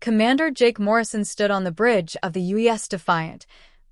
Commander Jake Morrison stood on the bridge of the UES Defiant,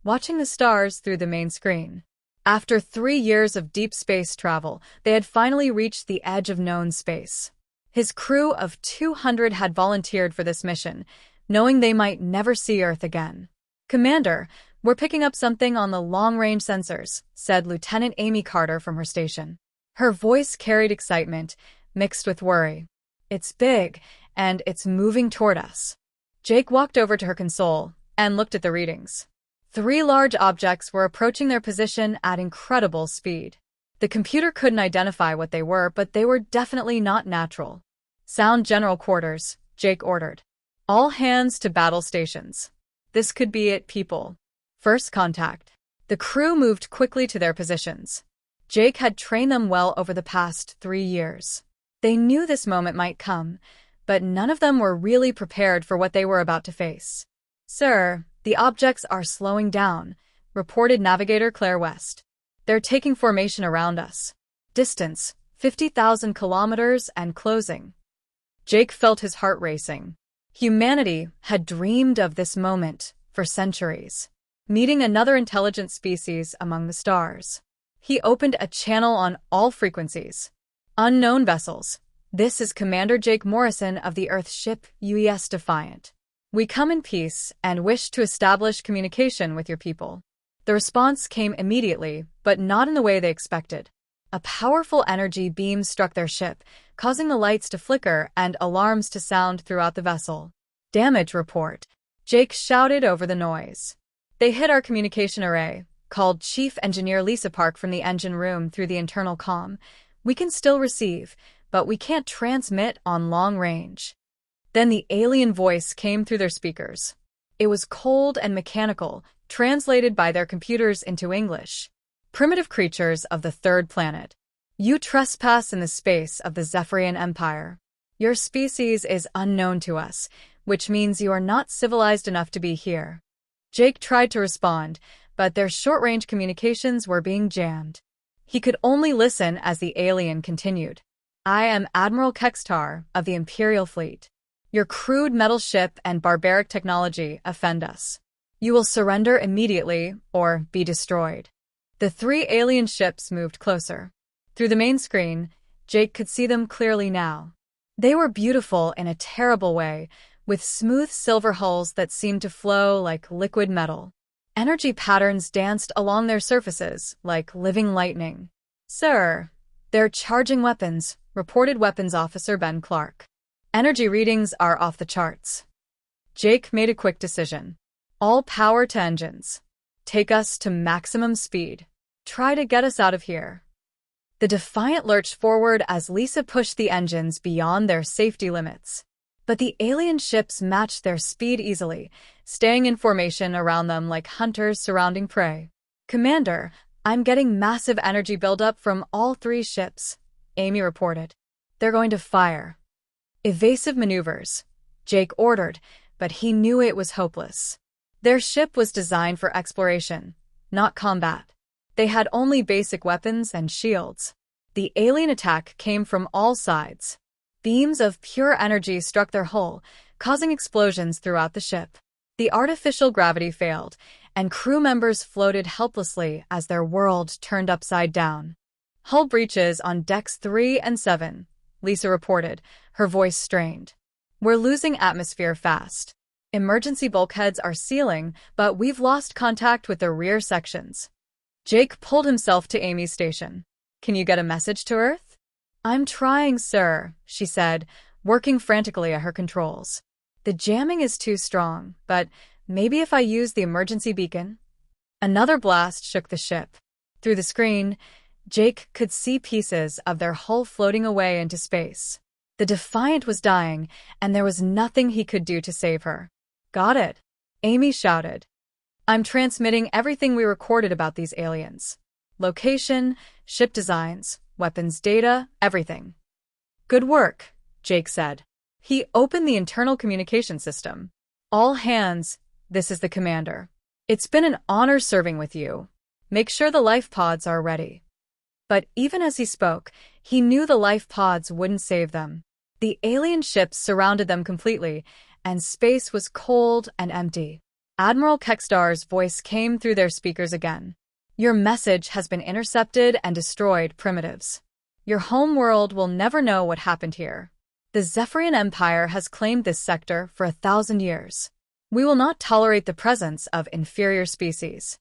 watching the stars through the main screen. After 3 years of deep space travel, they had finally reached the edge of known space. His crew of 200 had volunteered for this mission, knowing they might never see Earth again. "Commander, we're picking up something on the long-range sensors," said Lieutenant Amy Carter from her station. Her voice carried excitement, mixed with worry. "It's big, and it's moving toward us." Jake walked over to her console and looked at the readings. 3 large objects were approaching their position at incredible speed. The computer couldn't identify what they were, but they were definitely not natural. "Sound general quarters," Jake ordered. "All hands to battle stations. This could be it, people. First contact." The crew moved quickly to their positions. Jake had trained them well over the past 3 years. They knew this moment might come, but none of them were really prepared for what they were about to face. "Sir, the objects are slowing down," reported Navigator Claire West. "They're taking formation around us. Distance, 50,000 kilometers and closing." Jake felt his heart racing. Humanity had dreamed of this moment for centuries, meeting another intelligent species among the stars. He opened a channel on all frequencies. "Unknown vessels. This is Commander Jake Morrison of the Earth ship UES Defiant. We come in peace and wish to establish communication with your people." The response came immediately, but not in the way they expected. A powerful energy beam struck their ship, causing the lights to flicker and alarms to sound throughout the vessel. "Damage report," Jake shouted over the noise. "They hit our communication array," called Chief Engineer Lisa Park from the engine room through the internal comm. "We can still receive, but we can't transmit on long range." Then the alien voice came through their speakers. It was cold and mechanical, translated by their computers into English. "Primitive creatures of the 3rd planet. You trespass in the space of the Zephyrian Empire. Your species is unknown to us, which means you are not civilized enough to be here." Jake tried to respond, but their short-range communications were being jammed. He could only listen as the alien continued. "I am Admiral Kextar of the Imperial Fleet. Your crude metal ship and barbaric technology offend us. You will surrender immediately or be destroyed." The 3 alien ships moved closer. Through the main screen, Jake could see them clearly now. They were beautiful in a terrible way, with smooth silver hulls that seemed to flow like liquid metal. Energy patterns danced along their surfaces like living lightning. "Sir, they're charging weapons," reported Weapons Officer Ben Clark. "Energy readings are off the charts." Jake made a quick decision. "All power to engines. Take us to maximum speed. Try to get us out of here." The Defiant lurched forward as Lisa pushed the engines beyond their safety limits. But the alien ships matched their speed easily, staying in formation around them like hunters surrounding prey. "Commander, I'm getting massive energy buildup from all 3 ships," Amy reported. "They're going to fire." "Evasive maneuvers," Jake ordered, but he knew it was hopeless. Their ship was designed for exploration, not combat. They had only basic weapons and shields. The alien attack came from all sides. Beams of pure energy struck their hull, causing explosions throughout the ship. The artificial gravity failed, and crew members floated helplessly as their world turned upside down. "Hull breaches on decks 3 and 7, Lisa reported, her voice strained. "We're losing atmosphere fast. Emergency bulkheads are sealing, but we've lost contact with the rear sections." Jake pulled himself to Amy's station. "Can you get a message to Earth?" "I'm trying, sir," she said, working frantically at her controls. "The jamming is too strong, but maybe if I use the emergency beacon?" Another blast shook the ship. Through the screen, Jake could see pieces of their hull floating away into space. The Defiant was dying, and there was nothing he could do to save her. "Got it," Amy shouted. "I'm transmitting everything we recorded about these aliens. Location, ship designs, weapons data, everything." "Good work," Jake said. He opened the internal communication system. "All hands, this is the commander. It's been an honor serving with you. Make sure the life pods are ready." But even as he spoke, he knew the life pods wouldn't save them. The alien ships surrounded them completely, and space was cold and empty. Admiral Kekstar's voice came through their speakers again. Your message has been intercepted and destroyed, primitives. Your home world will never know what happened here. The Zephyrian Empire has claimed this sector for 1,000 years. We will not tolerate the presence of inferior species.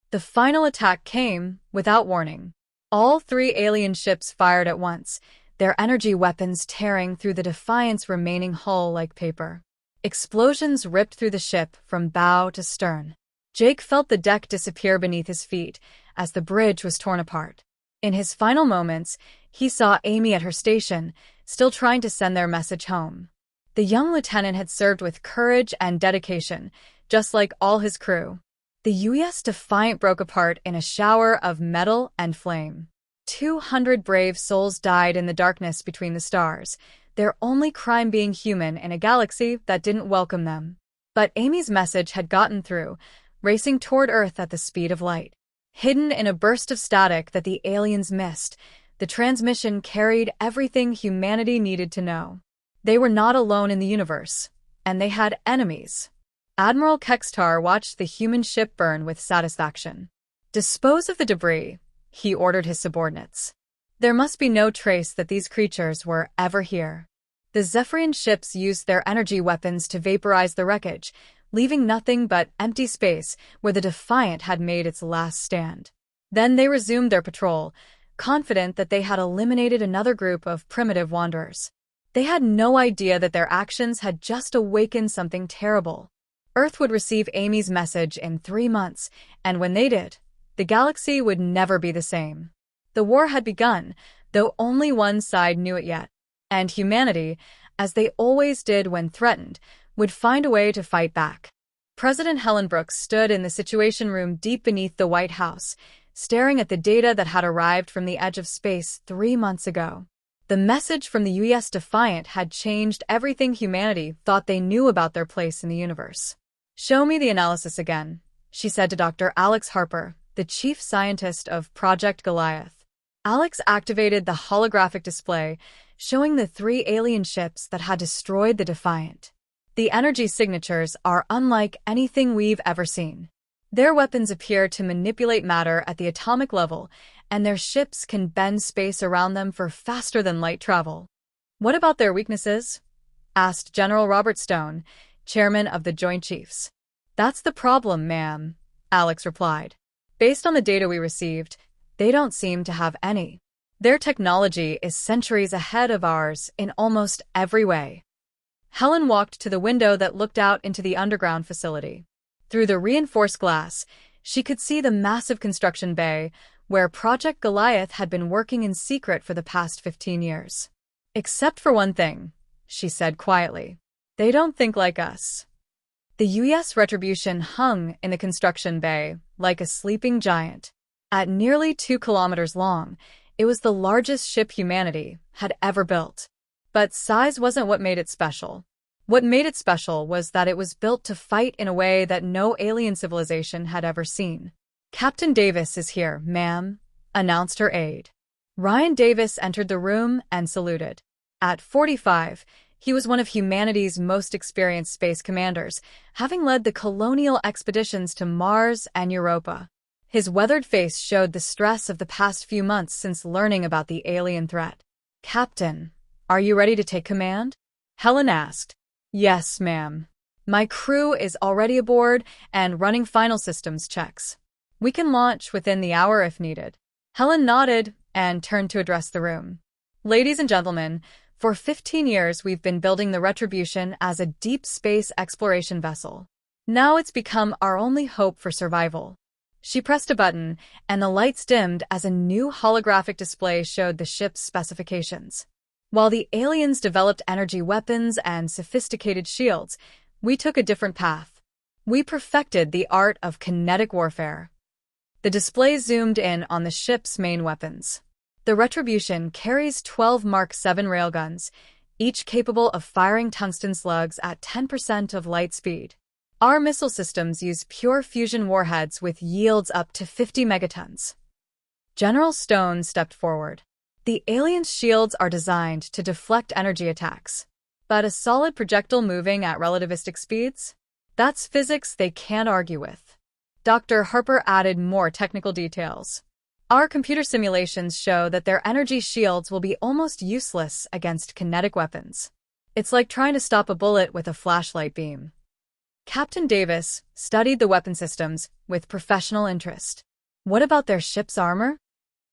The final attack came without warning. All 3 alien ships fired at once, their energy weapons tearing through the Defiant's remaining hull like paper. Explosions ripped through the ship from bow to stern. Jake felt the deck disappear beneath his feet as the bridge was torn apart. In his final moments, he saw Amy at her station, still trying to send their message home. The young lieutenant had served with courage and dedication, just like all his crew. The UES Defiant broke apart in a shower of metal and flame. 200 brave souls died in the darkness between the stars, their only crime being human in a galaxy that didn't welcome them. But Amy's message had gotten through, racing toward Earth at the speed of light. Hidden in a burst of static that the aliens missed, the transmission carried everything humanity needed to know. They were not alone in the universe, and they had enemies. Admiral Kekstar watched the human ship burn with satisfaction. Dispose of the debris, he ordered his subordinates. There must be no trace that these creatures were ever here. The Zephyrian ships used their energy weapons to vaporize the wreckage, leaving nothing but empty space where the Defiant had made its last stand. Then they resumed their patrol, confident that they had eliminated another group of primitive wanderers. They had no idea that their actions had just awakened something terrible. Earth would receive Amy's message in 3 months, and when they did, the galaxy would never be the same. The war had begun, though only one side knew it yet, and humanity, as they always did when threatened, would find a way to fight back. President Helen Brooks stood in the Situation Room deep beneath the White House, staring at the data that had arrived from the edge of space 3 months ago. The message from the UES Defiant had changed everything humanity thought they knew about their place in the universe. "Show me the analysis again," she said to Dr. Alex Harper, the chief scientist of Project Goliath. Alex activated the holographic display, showing the 3 alien ships that had destroyed the Defiant. The energy signatures are unlike anything we've ever seen. Their weapons appear to manipulate matter at the atomic level, and their ships can bend space around them for faster than light travel. "What about their weaknesses?" asked General Robert Stone, chairman of the Joint Chiefs. "That's the problem, ma'am," Alex replied. "Based on the data we received, they don't seem to have any. Their technology is centuries ahead of ours in almost every way." Helen walked to the window that looked out into the underground facility. Through the reinforced glass, she could see the massive construction bay where Project Goliath had been working in secret for the past 15 years. "Except for one thing," she said quietly. "They don't think like us." The UES Retribution hung in the construction bay like a sleeping giant. At nearly 2 kilometers long, it was the largest ship humanity had ever built. But size wasn't what made it special. What made it special was that it was built to fight in a way that no alien civilization had ever seen. "Captain Davis is here, ma'am," announced her aide. Ryan Davis entered the room and saluted. At 45, he was one of humanity's most experienced space commanders, having led the colonial expeditions to Mars and Europa. His weathered face showed the stress of the past few months since learning about the alien threat. "Captain, are you ready to take command?" Helen asked. "Yes, ma'am. My crew is already aboard and running final systems checks. We can launch within the hour if needed." Helen nodded and turned to address the room. "Ladies and gentlemen, for 15 years we've been building the Retribution as a deep space exploration vessel. Now it's become our only hope for survival." She pressed a button, and the lights dimmed as a new holographic display showed the ship's specifications. While the aliens developed energy weapons and sophisticated shields, we took a different path. We perfected the art of kinetic warfare. The display zoomed in on the ship's main weapons. The Retribution carries 12 Mark 7 railguns, each capable of firing tungsten slugs at 10% of light speed. Our missile systems use pure fusion warheads with yields up to 50 megatons. General Stone stepped forward. "The aliens' shields are designed to deflect energy attacks. But a solid projectile moving at relativistic speeds? That's physics they can't argue with. Dr. Harper added more technical details. Our computer simulations show that their energy shields will be almost useless against kinetic weapons. It's like trying to stop a bullet with a flashlight beam. Captain Davis studied the weapon systems with professional interest. What about their ship's armor?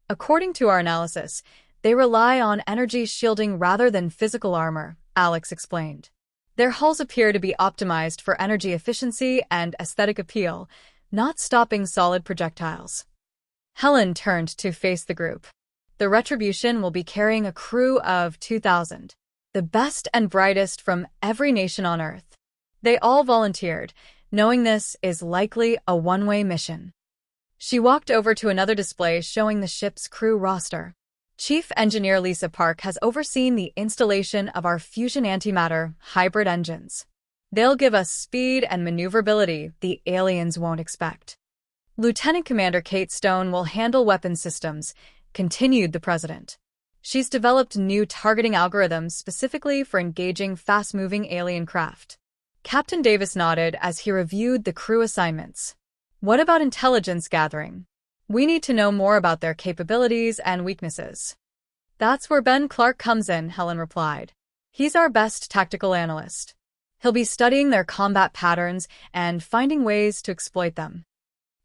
According to our analysis, they rely on energy shielding rather than physical armor, Alex explained. Their hulls appear to be optimized for energy efficiency and aesthetic appeal, not stopping solid projectiles. Helen turned to face the group. The Retribution will be carrying a crew of 2,000, the best and brightest from every nation on Earth. They all volunteered, knowing this is likely a one-way mission. She walked over to another display showing the ship's crew roster. Chief Engineer Lisa Park has overseen the installation of our fusion antimatter hybrid engines. They'll give us speed and maneuverability the aliens won't expect. Lieutenant Commander Kate Stone will handle weapons systems, continued the president. She's developed new targeting algorithms specifically for engaging fast-moving alien craft. Captain Davis nodded as he reviewed the crew assignments. What about intelligence gathering? We need to know more about their capabilities and weaknesses. That's where Ben Clark comes in, Helen replied. He's our best tactical analyst. He'll be studying their combat patterns and finding ways to exploit them.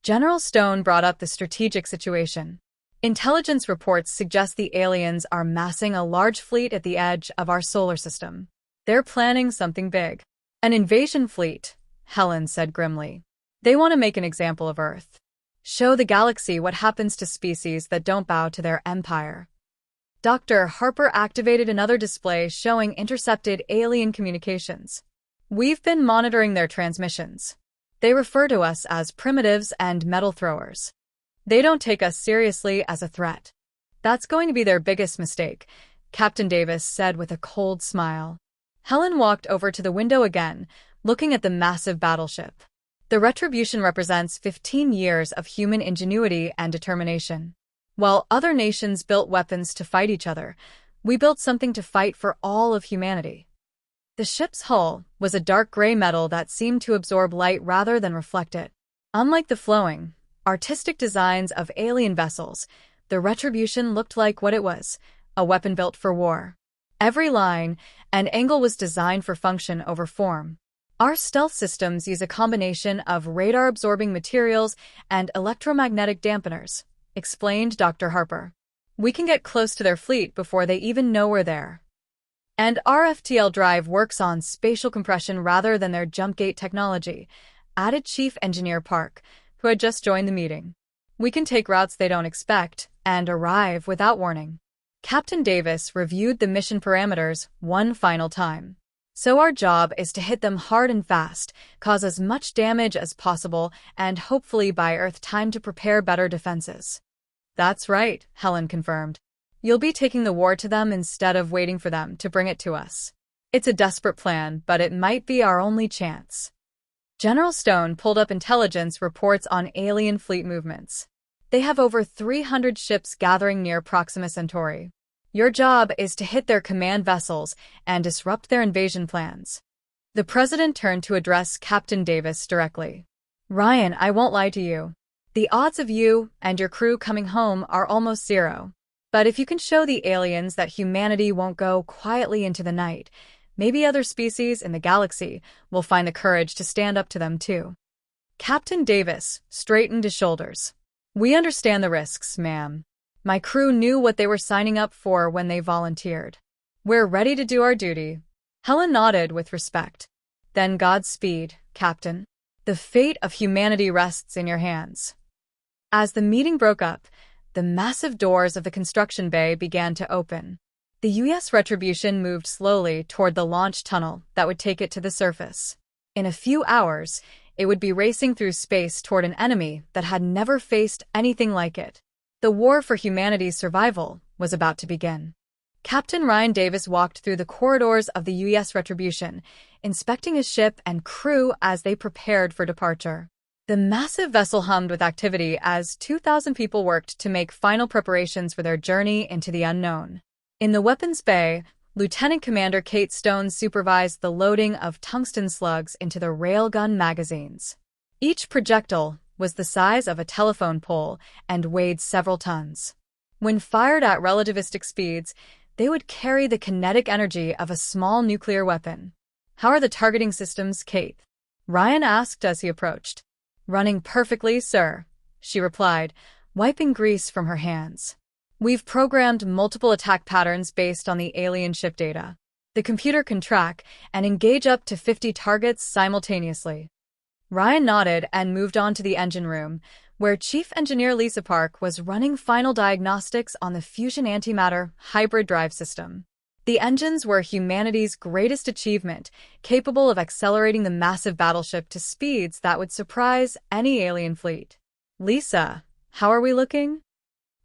General Stone brought up the strategic situation. Intelligence reports suggest the aliens are massing a large fleet at the edge of our solar system. They're planning something big. An invasion fleet, Helen said grimly. They want to make an example of Earth. Show the galaxy what happens to species that don't bow to their empire. Dr. Harper activated another display showing intercepted alien communications. We've been monitoring their transmissions. They refer to us as primitives and metal throwers. They don't take us seriously as a threat. That's going to be their biggest mistake, Captain Davis said with a cold smile. Helen walked over to the window again, looking at the massive battleship. The Retribution represents 15 years of human ingenuity and determination. While other nations built weapons to fight each other, we built something to fight for all of humanity. The ship's hull was a dark gray metal that seemed to absorb light rather than reflect it. Unlike the flowing, artistic designs of alien vessels, the Retribution looked like what it was, a weapon built for war. Every line and angle was designed for function over form. Our stealth systems use a combination of radar-absorbing materials and electromagnetic dampeners, explained Dr. Harper. We can get close to their fleet before they even know we're there. And our FTL drive works on spatial compression rather than their jump gate technology, added Chief Engineer Park, who had just joined the meeting. We can take routes they don't expect and arrive without warning. Captain Davis reviewed the mission parameters one final time. So our job is to hit them hard and fast, cause as much damage as possible, and hopefully buy Earth time to prepare better defenses. That's right, Helen confirmed. You'll be taking the war to them instead of waiting for them to bring it to us. It's a desperate plan, but it might be our only chance. General Stone pulled up intelligence reports on alien fleet movements. They have over 300 ships gathering near Proxima Centauri. Your job is to hit their command vessels and disrupt their invasion plans. The president turned to address Captain Davis directly. Ryan, I won't lie to you. The odds of you and your crew coming home are almost zero. But if you can show the aliens that humanity won't go quietly into the night, maybe other species in the galaxy will find the courage to stand up to them too. Captain Davis straightened his shoulders. We understand the risks, ma'am. My crew knew what they were signing up for when they volunteered. We're ready to do our duty. Helen nodded with respect. Then Godspeed, Captain. The fate of humanity rests in your hands. As the meeting broke up, the massive doors of the construction bay began to open. The U.S. Retribution moved slowly toward the launch tunnel that would take it to the surface. In a few hours, it would be racing through space toward an enemy that had never faced anything like it. The war for humanity's survival was about to begin. Captain Ryan Davis walked through the corridors of the U.S. Retribution, inspecting his ship and crew as they prepared for departure. The massive vessel hummed with activity as 2,000 people worked to make final preparations for their journey into the unknown. In the weapons bay, Lieutenant Commander Kate Stone supervised the loading of tungsten slugs into the railgun magazines. Each projectile was the size of a telephone pole and weighed several tons. When fired at relativistic speeds, they would carry the kinetic energy of a small nuclear weapon. "How are the targeting systems, Kate?" Ryan asked as he approached. "Running perfectly, sir," she replied, wiping grease from her hands. "We've programmed multiple attack patterns based on the alien ship data. The computer can track and engage up to 50 targets simultaneously." Ryan nodded and moved on to the engine room, where Chief Engineer Lisa Park was running final diagnostics on the fusion antimatter hybrid drive system. The engines were humanity's greatest achievement, capable of accelerating the massive battleship to speeds that would surprise any alien fleet. "Lisa, how are we looking?"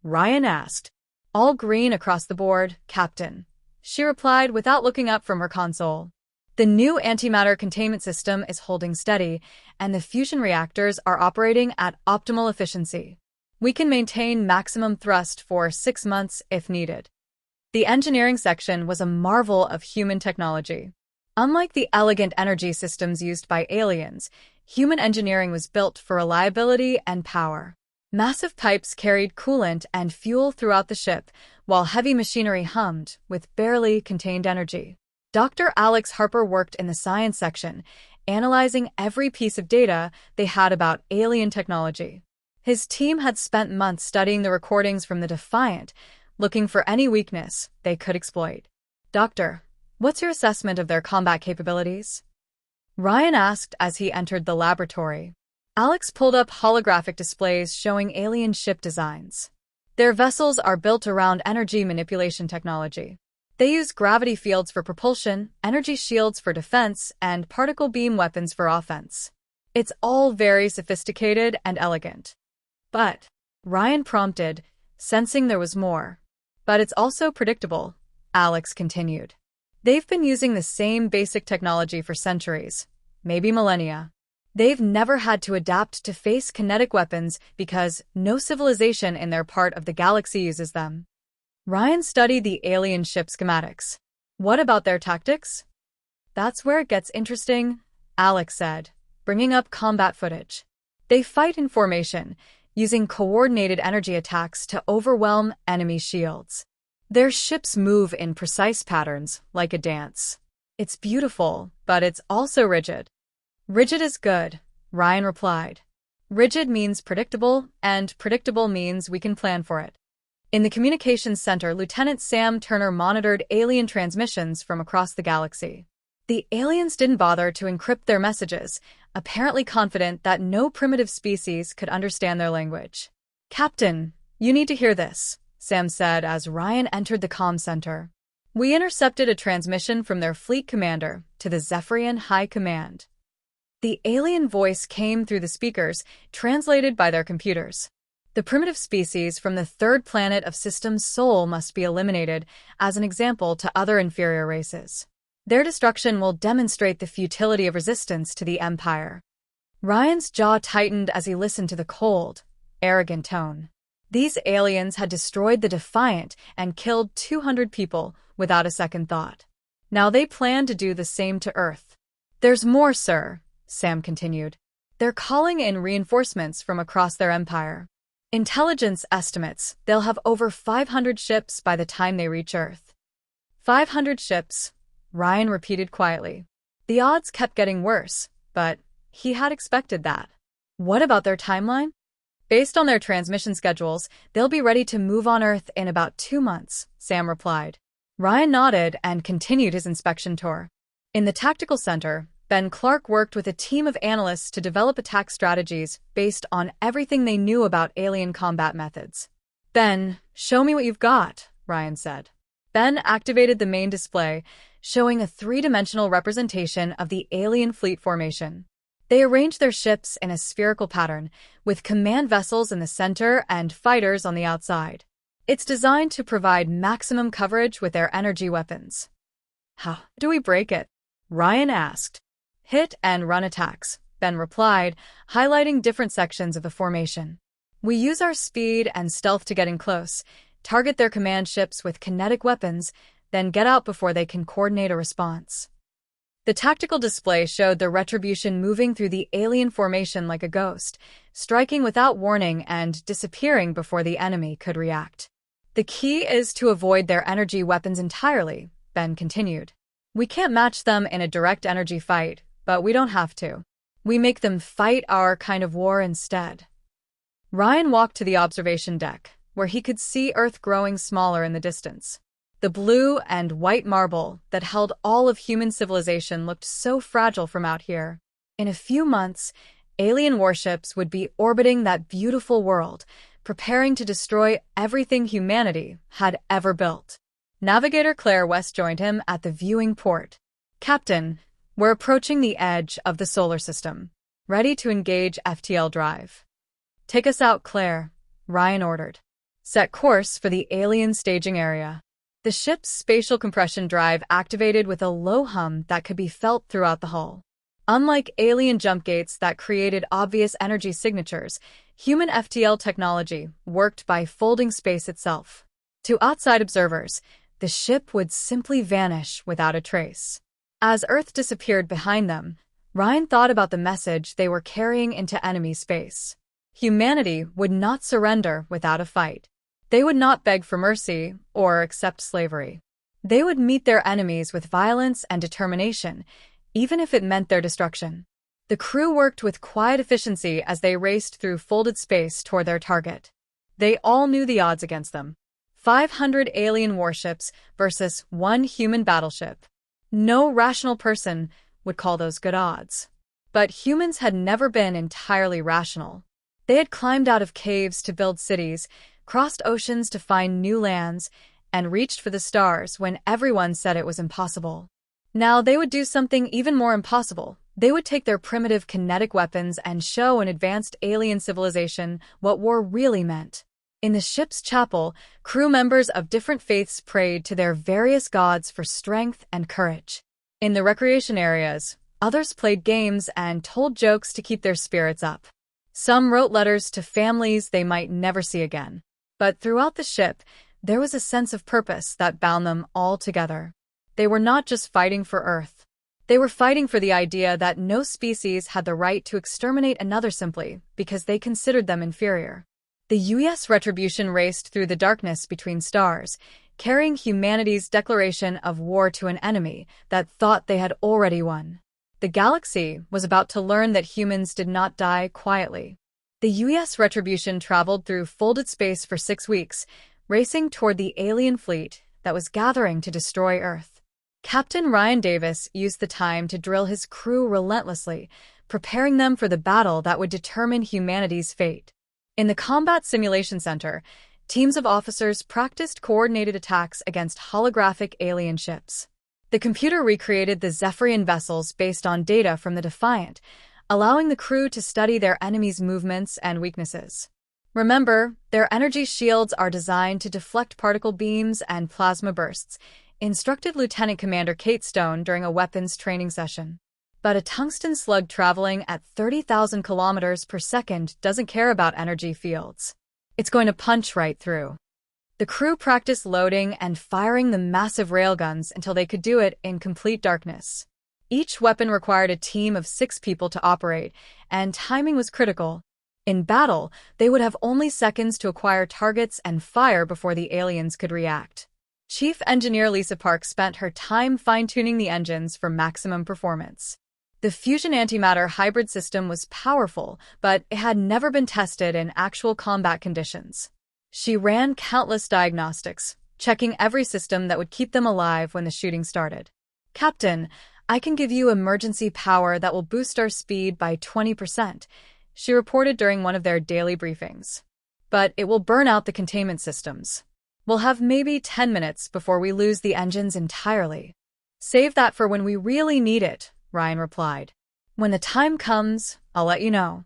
Ryan asked. "All green across the board, Captain," she replied without looking up from her console. "The new antimatter containment system is holding steady, and the fusion reactors are operating at optimal efficiency. We can maintain maximum thrust for 6 months if needed." The engineering section was a marvel of human technology. Unlike the elegant energy systems used by aliens, human engineering was built for reliability and power. Massive pipes carried coolant and fuel throughout the ship, while heavy machinery hummed with barely contained energy. Dr. Alex Harper worked in the science section, analyzing every piece of data they had about alien technology. His team had spent months studying the recordings from the Defiant, looking for any weakness they could exploit. "Doctor, what's your assessment of their combat capabilities?" Ryan asked as he entered the laboratory. Alex pulled up holographic displays showing alien ship designs. Their vessels are built around energy manipulation technology. They use gravity fields for propulsion, energy shields for defense, and particle beam weapons for offense. It's all very sophisticated and elegant. "But," Ryan prompted, sensing there was more. "But it's also predictable," Alex continued. "They've been using the same basic technology for centuries, maybe millennia. They've never had to adapt to face kinetic weapons because no civilization in their part of the galaxy uses them." Ryan studied the alien ship schematics. "What about their tactics?" "That's where it gets interesting," Alex said, bringing up combat footage. "They fight in formation, using coordinated energy attacks to overwhelm enemy shields. Their ships move in precise patterns, like a dance. It's beautiful, but it's also rigid." "Rigid is good," Ryan replied. "Rigid means predictable, and predictable means we can plan for it." In the communications center, Lieutenant Sam Turner monitored alien transmissions from across the galaxy. The aliens didn't bother to encrypt their messages, apparently confident that no primitive species could understand their language. "Captain, you need to hear this," Sam said as Ryan entered the comm center. "We intercepted a transmission from their fleet commander to the Zephyrian High Command." The alien voice came through the speakers, translated by their computers. "The primitive species from the third planet of System Sol must be eliminated as an example to other inferior races. Their destruction will demonstrate the futility of resistance to the Empire." Ryan's jaw tightened as he listened to the cold, arrogant tone. These aliens had destroyed the Defiant and killed 200 people without a second thought. Now they plan to do the same to Earth. "There's more, sir," Sam continued. "They're calling in reinforcements from across their empire. Intelligence estimates they'll have over 500 ships by the time they reach Earth." 500 ships, Ryan repeated quietly. The odds kept getting worse, but he had expected that. "What about their timeline?" "Based on their transmission schedules, they'll be ready to move on Earth in about 2 months, Sam replied. Ryan nodded and continued his inspection tour. In the tactical center, Ben Clark worked with a team of analysts to develop attack strategies based on everything they knew about alien combat methods. "Ben, show me what you've got," Ryan said. Ben activated the main display, showing a 3-dimensional representation of the alien fleet formation. They arranged their ships in a spherical pattern, with command vessels in the center and fighters on the outside. It's designed to provide maximum coverage with their energy weapons. "How do we break it?" Ryan asked. "Hit and run attacks," Ben replied, highlighting different sections of the formation. "We use our speed and stealth to get in close, target their command ships with kinetic weapons, then get out before they can coordinate a response. The tactical display showed the Retribution moving through the alien formation like a ghost, striking without warning and disappearing before the enemy could react. The key is to avoid their energy weapons entirely, Ben continued. We can't match them in a direct energy fight, but we don't have to. We make them fight our kind of war instead. Ryan walked to the observation deck, where he could see Earth growing smaller in the distance. The blue and white marble that held all of human civilization looked so fragile from out here. In a few months, alien warships would be orbiting that beautiful world, preparing to destroy everything humanity had ever built. Navigator Claire West joined him at the viewing port. Captain, we're approaching the edge of the solar system. Ready to engage FTL drive. Take us out, Claire, Ryan ordered. Set course for the alien staging area. The ship's spatial compression drive activated with a low hum that could be felt throughout the hull. Unlike alien jump gates that created obvious energy signatures, human FTL technology worked by folding space itself. To outside observers, the ship would simply vanish without a trace. As Earth disappeared behind them, Ryan thought about the message they were carrying into enemy space. Humanity would not surrender without a fight. They would not beg for mercy or accept slavery. They would meet their enemies with violence and determination, even if it meant their destruction. The crew worked with quiet efficiency as they raced through folded space toward their target. They all knew the odds against them. 500 alien warships versus one human battleship. No rational person would call those good odds. But humans had never been entirely rational. They had climbed out of caves to build cities, crossed oceans to find new lands, and reached for the stars when everyone said it was impossible. Now they would do something even more impossible. They would take their primitive kinetic weapons and show an advanced alien civilization what war really meant. In the ship's chapel, crew members of different faiths prayed to their various gods for strength and courage. In the recreation areas, others played games and told jokes to keep their spirits up. Some wrote letters to families they might never see again. But throughout the ship, there was a sense of purpose that bound them all together. They were not just fighting for Earth. They were fighting for the idea that no species had the right to exterminate another simply because they considered them inferior. The U.S. Retribution raced through the darkness between stars, carrying humanity's declaration of war to an enemy that thought they had already won. The galaxy was about to learn that humans did not die quietly. The U.S. Retribution traveled through folded space for 6 weeks, racing toward the alien fleet that was gathering to destroy Earth. Captain Ryan Davis used the time to drill his crew relentlessly, preparing them for the battle that would determine humanity's fate. In the Combat Simulation Center, teams of officers practiced coordinated attacks against holographic alien ships. The computer recreated the Zephyrian vessels based on data from the Defiant, allowing the crew to study their enemies' movements and weaknesses. Remember, their energy shields are designed to deflect particle beams and plasma bursts, instructed Lieutenant Commander Kate Stone during a weapons training session. But a tungsten slug traveling at 30,000 kilometers per second doesn't care about energy fields. It's going to punch right through. The crew practiced loading and firing the massive railguns until they could do it in complete darkness. Each weapon required a team of 6 people to operate, and timing was critical. In battle, they would have only seconds to acquire targets and fire before the aliens could react. Chief Engineer Lisa Park spent her time fine-tuning the engines for maximum performance. The fusion antimatter hybrid system was powerful, but it had never been tested in actual combat conditions. She ran countless diagnostics, checking every system that would keep them alive when the shooting started. Captain, I can give you emergency power that will boost our speed by 20%, she reported during one of their daily briefings. But it will burn out the containment systems. We'll have maybe 10 minutes before we lose the engines entirely. Save that for when we really need it, Ryan replied. When the time comes, I'll let you know.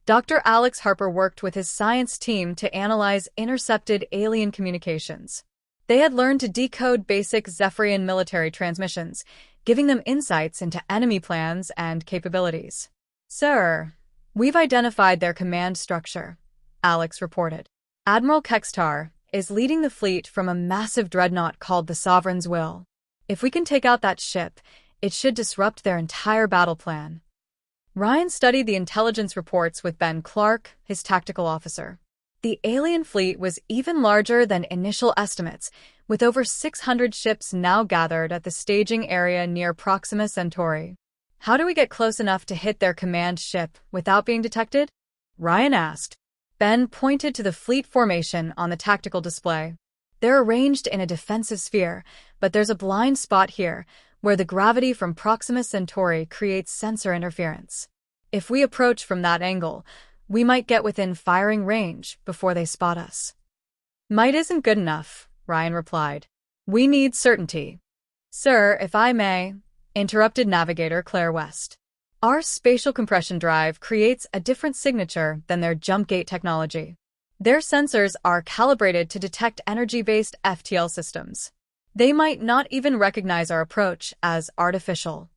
Dr. Alex Harper worked with his science team to analyze intercepted alien communications. They had learned to decode basic Zephyrian military transmissions, giving them insights into enemy plans and capabilities. Sir, we've identified their command structure, Alex reported. Admiral Kextar, is leading the fleet from a massive dreadnought called the Sovereign's Will. If we can take out that ship, it should disrupt their entire battle plan. Ryan studied the intelligence reports with Ben Clark, his tactical officer. The alien fleet was even larger than initial estimates, with over 600 ships now gathered at the staging area near Proxima Centauri. How do we get close enough to hit their command ship without being detected? Ryan asked. Ben pointed to the fleet formation on the tactical display. They're arranged in a defensive sphere, but there's a blind spot here, where the gravity from Proxima Centauri creates sensor interference. If we approach from that angle, we might get within firing range before they spot us. Might isn't good enough, Ryan replied. We need certainty. Sir, if I may, interrupted Navigator Claire West. Our spatial compression drive creates a different signature than their jump gate technology. Their sensors are calibrated to detect energy-based FTL systems. They might not even recognize our approach as artificial.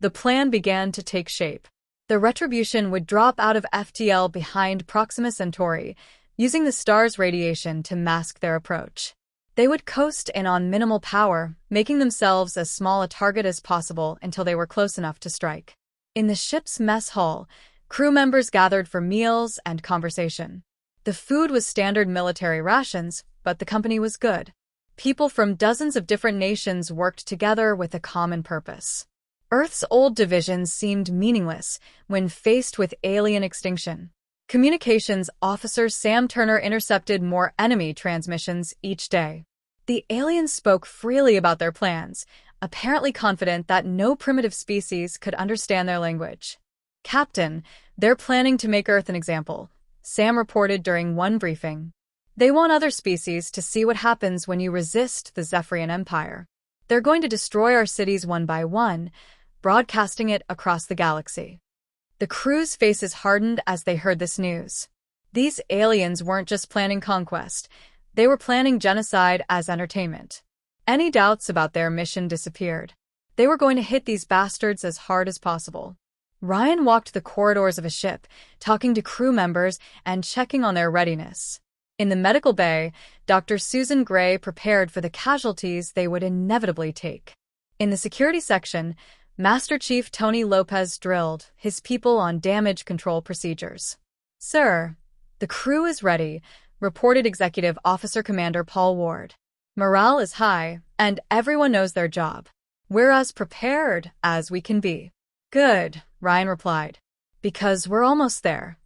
The plan began to take shape. The Retribution would drop out of FTL behind Proxima Centauri, using the star's radiation to mask their approach. They would coast in on minimal power, making themselves as small a target as possible until they were close enough to strike. In the ship's mess hall, crew members gathered for meals and conversation. The food was standard military rations, but the company was good. People from dozens of different nations worked together with a common purpose. Earth's old divisions seemed meaningless when faced with alien extinction. Communications officer Sam Turner intercepted more enemy transmissions each day. The aliens spoke freely about their plans, apparently confident that no primitive species could understand their language. Captain, they're planning to make Earth an example, Sam reported during one briefing. They want other species to see what happens when you resist the Zephyrian Empire. They're going to destroy our cities one by one, broadcasting it across the galaxy. The crew's faces hardened as they heard this news. These aliens weren't just planning conquest, they were planning genocide as entertainment. Any doubts about their mission disappeared. They were going to hit these bastards as hard as possible. Ryan walked the corridors of a ship, talking to crew members and checking on their readiness. In the medical bay, Dr. Susan Gray prepared for the casualties they would inevitably take. In the security section, Master Chief Tony Lopez drilled his people on damage control procedures. Sir, the crew is ready, reported Executive Officer Commander Paul Ward. Morale is high, and everyone knows their job. We're as prepared as we can be. Good, Ryan replied. Because we're almost there.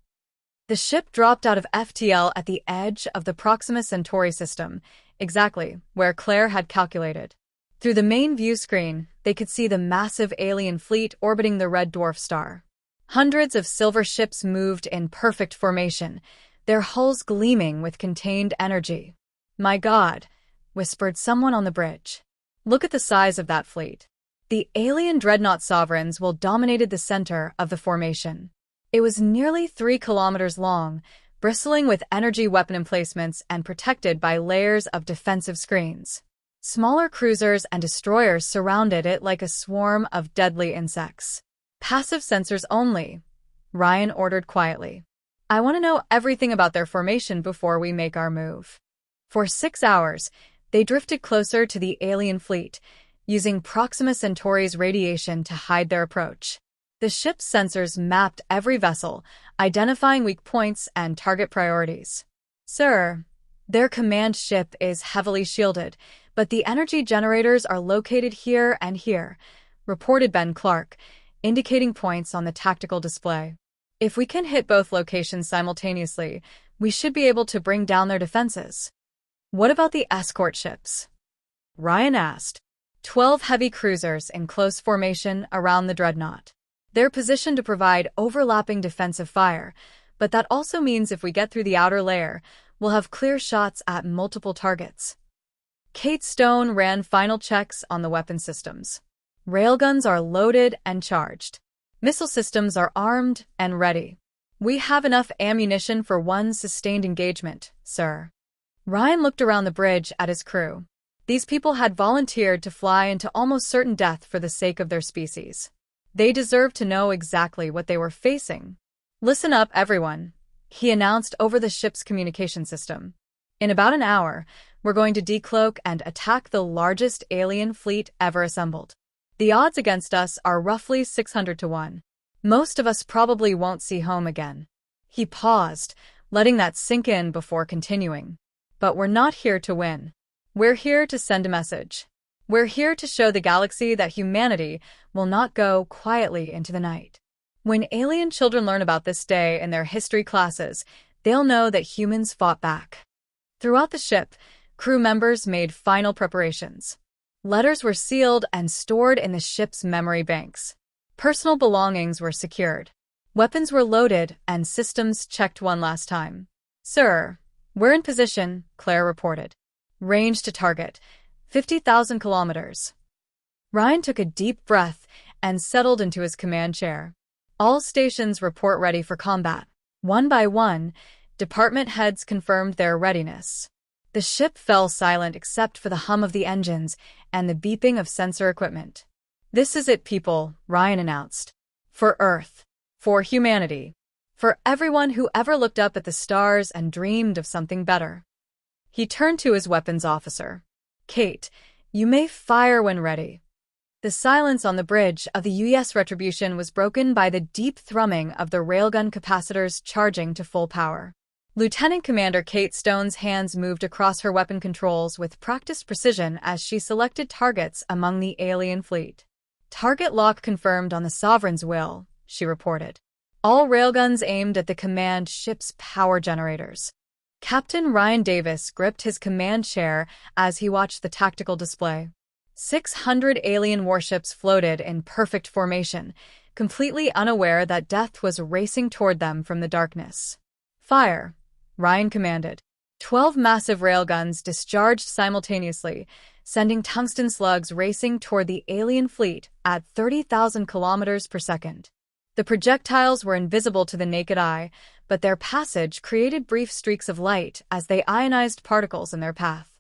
The ship dropped out of FTL at the edge of the Proxima Centauri system, exactly where Claire had calculated. Through the main view screen, they could see the massive alien fleet orbiting the red dwarf star. Hundreds of silver ships moved in perfect formation, their hulls gleaming with contained energy. My God, whispered someone on the bridge. Look at the size of that fleet. The alien dreadnought Sovereigns will dominated the center of the formation. It was nearly 3 kilometers long, bristling with energy weapon emplacements and protected by layers of defensive screens. Smaller cruisers and destroyers surrounded it like a swarm of deadly insects. Passive sensors only, Ryan ordered quietly. I want to know everything about their formation before we make our move. For 6 hours, they drifted closer to the alien fleet, using Proxima Centauri's radiation to hide their approach. The ship's sensors mapped every vessel, identifying weak points and target priorities. Sir, their command ship is heavily shielded, but the energy generators are located here and here, reported Ben Clark, indicating points on the tactical display. If we can hit both locations simultaneously, we should be able to bring down their defenses. What about the escort ships? Ryan asked. 12 heavy cruisers in close formation around the dreadnought. They're positioned to provide overlapping defensive fire, but that also means if we get through the outer layer, we'll have clear shots at multiple targets. Kate Stone ran final checks on the weapon systems. Railguns are loaded and charged. Missile systems are armed and ready. We have enough ammunition for one sustained engagement, sir. Ryan looked around the bridge at his crew. These people had volunteered to fly into almost certain death for the sake of their species. They deserved to know exactly what they were facing. Listen up, everyone, he announced over the ship's communication system. In about an hour, we're going to decloak and attack the largest alien fleet ever assembled. The odds against us are roughly 600 to 1. Most of us probably won't see home again." He paused, letting that sink in before continuing. "But we're not here to win. We're here to send a message. We're here to show the galaxy that humanity will not go quietly into the night. When alien children learn about this day in their history classes, they'll know that humans fought back." Throughout the ship, crew members made final preparations. Letters were sealed and stored in the ship's memory banks. Personal belongings were secured. Weapons were loaded and systems checked one last time. "Sir, we're in position," Claire reported. "Range to target, 50,000 kilometers." Ryan took a deep breath and settled into his command chair. All stations report ready for combat. One by one, department heads confirmed their readiness. The ship fell silent except for the hum of the engines and the beeping of sensor equipment. "This is it, people," Ryan announced. "For Earth. For humanity. For everyone who ever looked up at the stars and dreamed of something better." He turned to his weapons officer. "Kate, you may fire when ready." The silence on the bridge of the U.S. Retribution was broken by the deep thrumming of the railgun capacitors charging to full power. Lieutenant Commander Kate Stone's hands moved across her weapon controls with practiced precision as she selected targets among the alien fleet. "Target lock confirmed on the Sovereign's will," she reported. All railguns aimed at the command ship's power generators. Captain Ryan Davis gripped his command chair as he watched the tactical display. 600 alien warships floated in perfect formation, completely unaware that death was racing toward them from the darkness. "Fire," Ryan commanded. 12 massive railguns discharged simultaneously, sending tungsten slugs racing toward the alien fleet at 30,000 kilometers per second. The projectiles were invisible to the naked eye, but their passage created brief streaks of light as they ionized particles in their path.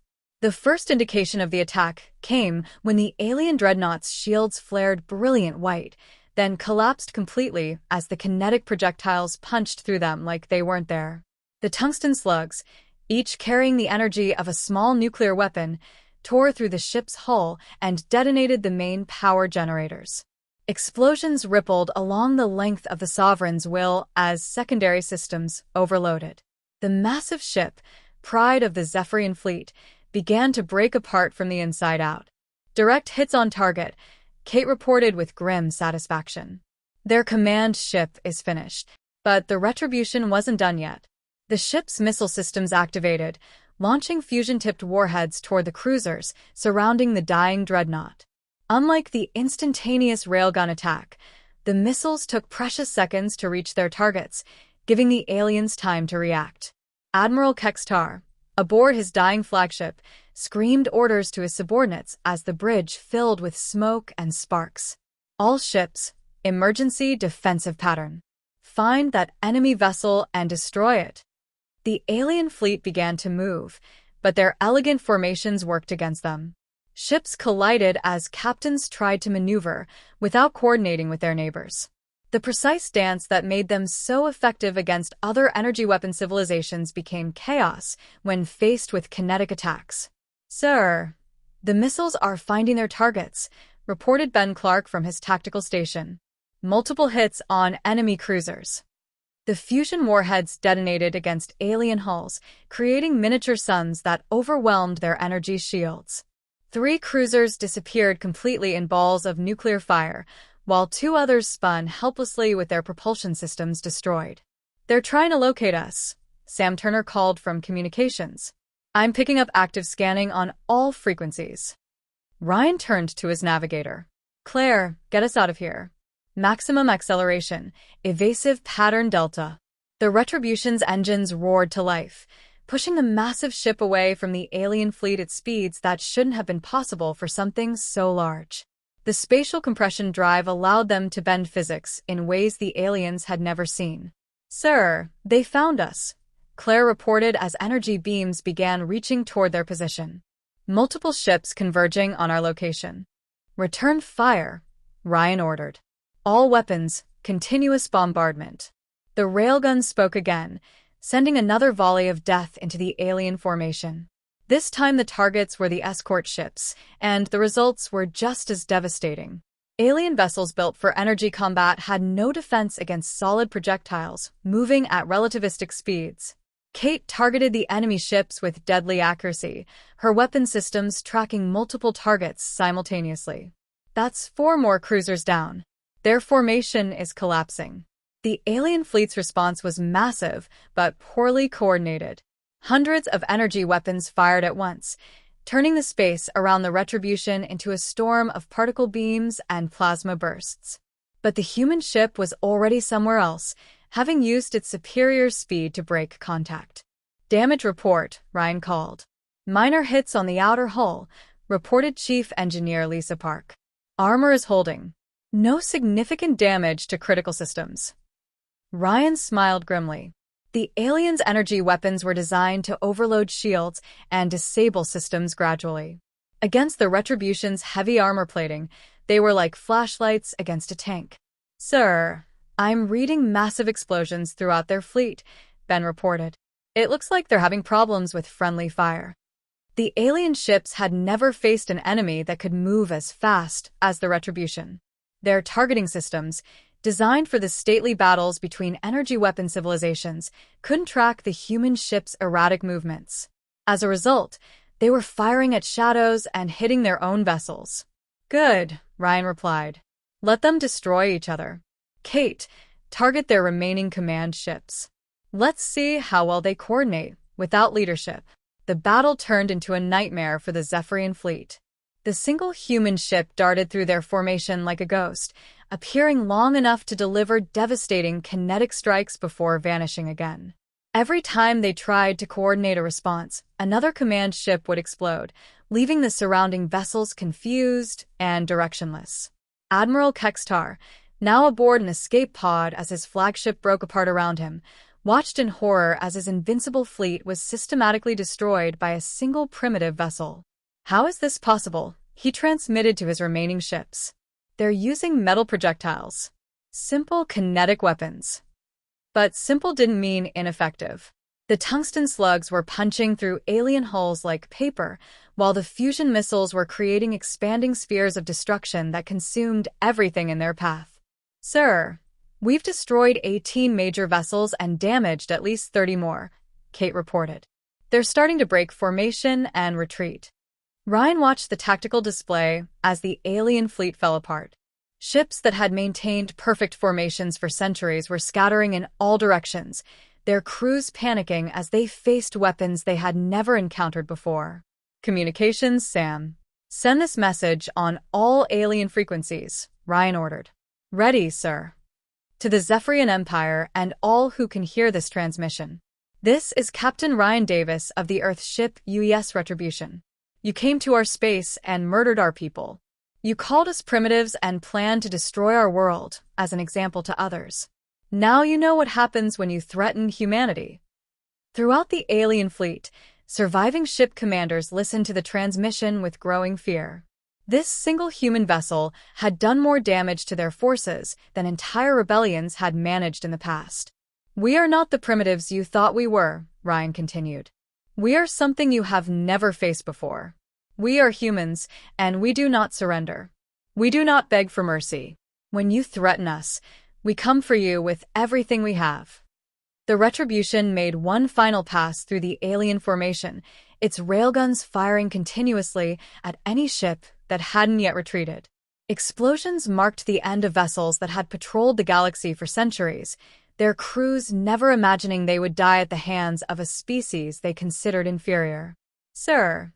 The first indication of the attack came when the alien dreadnought's shields flared brilliant white, then collapsed completely as the kinetic projectiles punched through them like they weren't there. The tungsten slugs, each carrying the energy of a small nuclear weapon, tore through the ship's hull and detonated the main power generators. Explosions rippled along the length of the Sovereign's will as secondary systems overloaded. The massive ship, pride of the Zephyrian fleet, began to break apart from the inside out. "Direct hits on target," Kate reported with grim satisfaction. "Their command ship is finished." But the Retribution wasn't done yet. The ship's missile systems activated, launching fusion-tipped warheads toward the cruisers surrounding the dying dreadnought. Unlike the instantaneous railgun attack, the missiles took precious seconds to reach their targets, giving the aliens time to react. Admiral Kextar, aboard his dying flagship, screamed orders to his subordinates as the bridge filled with smoke and sparks. "All ships, emergency defensive pattern. Find that enemy vessel and destroy it." The alien fleet began to move, but their elegant formations worked against them. Ships collided as captains tried to maneuver without coordinating with their neighbors. The precise dance that made them so effective against other energy weapon civilizations became chaos when faced with kinetic attacks. "Sir, the missiles are finding their targets," reported Ben Clark from his tactical station. "Multiple hits on enemy cruisers." The fusion warheads detonated against alien hulls, creating miniature suns that overwhelmed their energy shields. 3 cruisers disappeared completely in balls of nuclear fire, while 2 others spun helplessly with their propulsion systems destroyed. "They're trying to locate us," Sam Turner called from communications. "I'm picking up active scanning on all frequencies." Ryan turned to his navigator. "Claire, get us out of here. Maximum acceleration, evasive pattern delta." The Retribution's engines roared to life, pushing the massive ship away from the alien fleet at speeds that shouldn't have been possible for something so large. The spatial compression drive allowed them to bend physics in ways the aliens had never seen. "Sir, they found us," Claire reported as energy beams began reaching toward their position. "Multiple ships converging on our location." "Return fire," Ryan ordered. "All weapons, continuous bombardment." The railgun spoke again, sending another volley of death into the alien formation. This time the targets were the escort ships, and the results were just as devastating. Alien vessels built for energy combat had no defense against solid projectiles, moving at relativistic speeds. Kate targeted the enemy ships with deadly accuracy, her weapon systems tracking multiple targets simultaneously. That's 4 more cruisers down. Their formation is collapsing. The alien fleet's response was massive, but poorly coordinated. Hundreds of energy weapons fired at once, turning the space around the Retribution into a storm of particle beams and plasma bursts. But the human ship was already somewhere else, having used its superior speed to break contact. "Damage report," Ryan called. "Minor hits on the outer hull," reported Chief Engineer Lisa Park. "Armor is holding. No significant damage to critical systems." Ryan smiled grimly. The aliens' energy weapons were designed to overload shields and disable systems gradually. Against the Retribution's heavy armor plating, they were like flashlights against a tank. "Sir, I'm reading massive explosions throughout their fleet," Ben reported. "It looks like they're having problems with friendly fire." The alien ships had never faced an enemy that could move as fast as the Retribution. Their targeting systems, designed for the stately battles between energy weapon civilizations, couldn't track the human ship's erratic movements. As a result, they were firing at shadows and hitting their own vessels. "Good," Ryan replied. "Let them destroy each other. Kate, target their remaining command ships. Let's see how well they coordinate without leadership." The battle turned into a nightmare for the Zephyrian fleet. The single human ship darted through their formation like a ghost, appearing long enough to deliver devastating kinetic strikes before vanishing again. Every time they tried to coordinate a response, another command ship would explode, leaving the surrounding vessels confused and directionless. Admiral Kextar, now aboard an escape pod as his flagship broke apart around him, watched in horror as his invincible fleet was systematically destroyed by a single primitive vessel. "How is this possible?" he transmitted to his remaining ships. "They're using metal projectiles. Simple kinetic weapons." But simple didn't mean ineffective. The tungsten slugs were punching through alien hulls like paper, while the fusion missiles were creating expanding spheres of destruction that consumed everything in their path. "Sir, we've destroyed 18 major vessels and damaged at least 30 more, Kate reported. "They're starting to break formation and retreat." Ryan watched the tactical display as the alien fleet fell apart. Ships that had maintained perfect formations for centuries were scattering in all directions, their crews panicking as they faced weapons they had never encountered before. "Communications, Sam. Send this message on all alien frequencies," Ryan ordered. "Ready, sir." "To the Zephyrian Empire and all who can hear this transmission. This is Captain Ryan Davis of the Earth ship UES Retribution. You came to our space and murdered our people. You called us primitives and planned to destroy our world as an example to others. Now you know what happens when you threaten humanity." Throughout the alien fleet, surviving ship commanders listened to the transmission with growing fear. This single human vessel had done more damage to their forces than entire rebellions had managed in the past. "We are not the primitives you thought we were," Ryan continued. "We are something you have never faced before. We are humans, and we do not surrender. We do not beg for mercy. When you threaten us, we come for you with everything we have." The Retribution made one final pass through the alien formation, its railguns firing continuously at any ship that hadn't yet retreated. Explosions marked the end of vessels that had patrolled the galaxy for centuries, their crews never imagining they would die at the hands of a species they considered inferior. "Sir,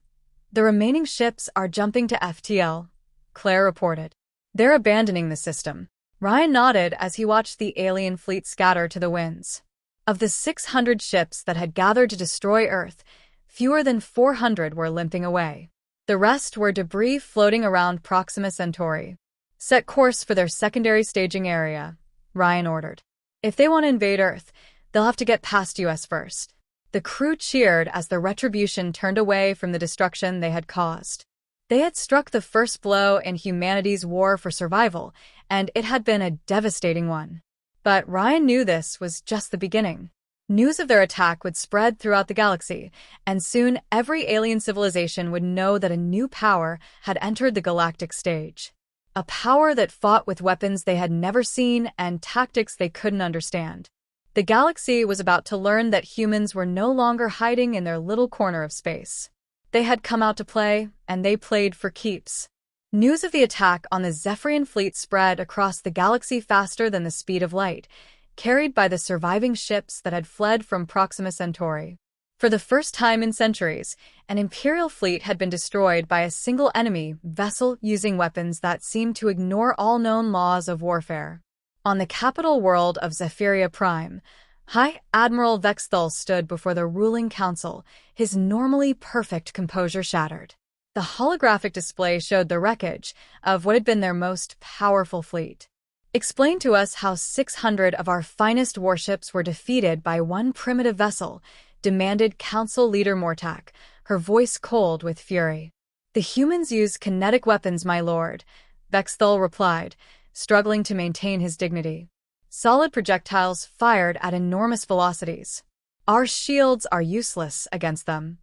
the remaining ships are jumping to FTL," Claire reported. "They're abandoning the system." Ryan nodded as he watched the alien fleet scatter to the winds. Of the 600 ships that had gathered to destroy Earth, fewer than 400 were limping away. The rest were debris floating around Proxima Centauri. "Set course for their secondary staging area," Ryan ordered. "If they want to invade Earth, they'll have to get past US first." The crew cheered as the Retribution turned away from the destruction they had caused. They had struck the first blow in humanity's war for survival, and it had been a devastating one. But Ryan knew this was just the beginning. News of their attack would spread throughout the galaxy, and soon every alien civilization would know that a new power had entered the galactic stage. A power that fought with weapons they had never seen and tactics they couldn't understand. The galaxy was about to learn that humans were no longer hiding in their little corner of space. They had come out to play, and they played for keeps. News of the attack on the Zephyrian fleet spread across the galaxy faster than the speed of light, carried by the surviving ships that had fled from Proxima Centauri. For the first time in centuries, an Imperial fleet had been destroyed by a single enemy vessel using weapons that seemed to ignore all known laws of warfare. On the capital world of Zephyria Prime, High Admiral Vexthal stood before the ruling council, his normally perfect composure shattered. The holographic display showed the wreckage of what had been their most powerful fleet. Explain to us how 600 of our finest warships were defeated by one primitive vessel, demanded Council Leader Mortak, her voice cold with fury. The humans use kinetic weapons, my lord, Vexthal replied, struggling to maintain his dignity. Solid projectiles fired at enormous velocities. Our shields are useless against them.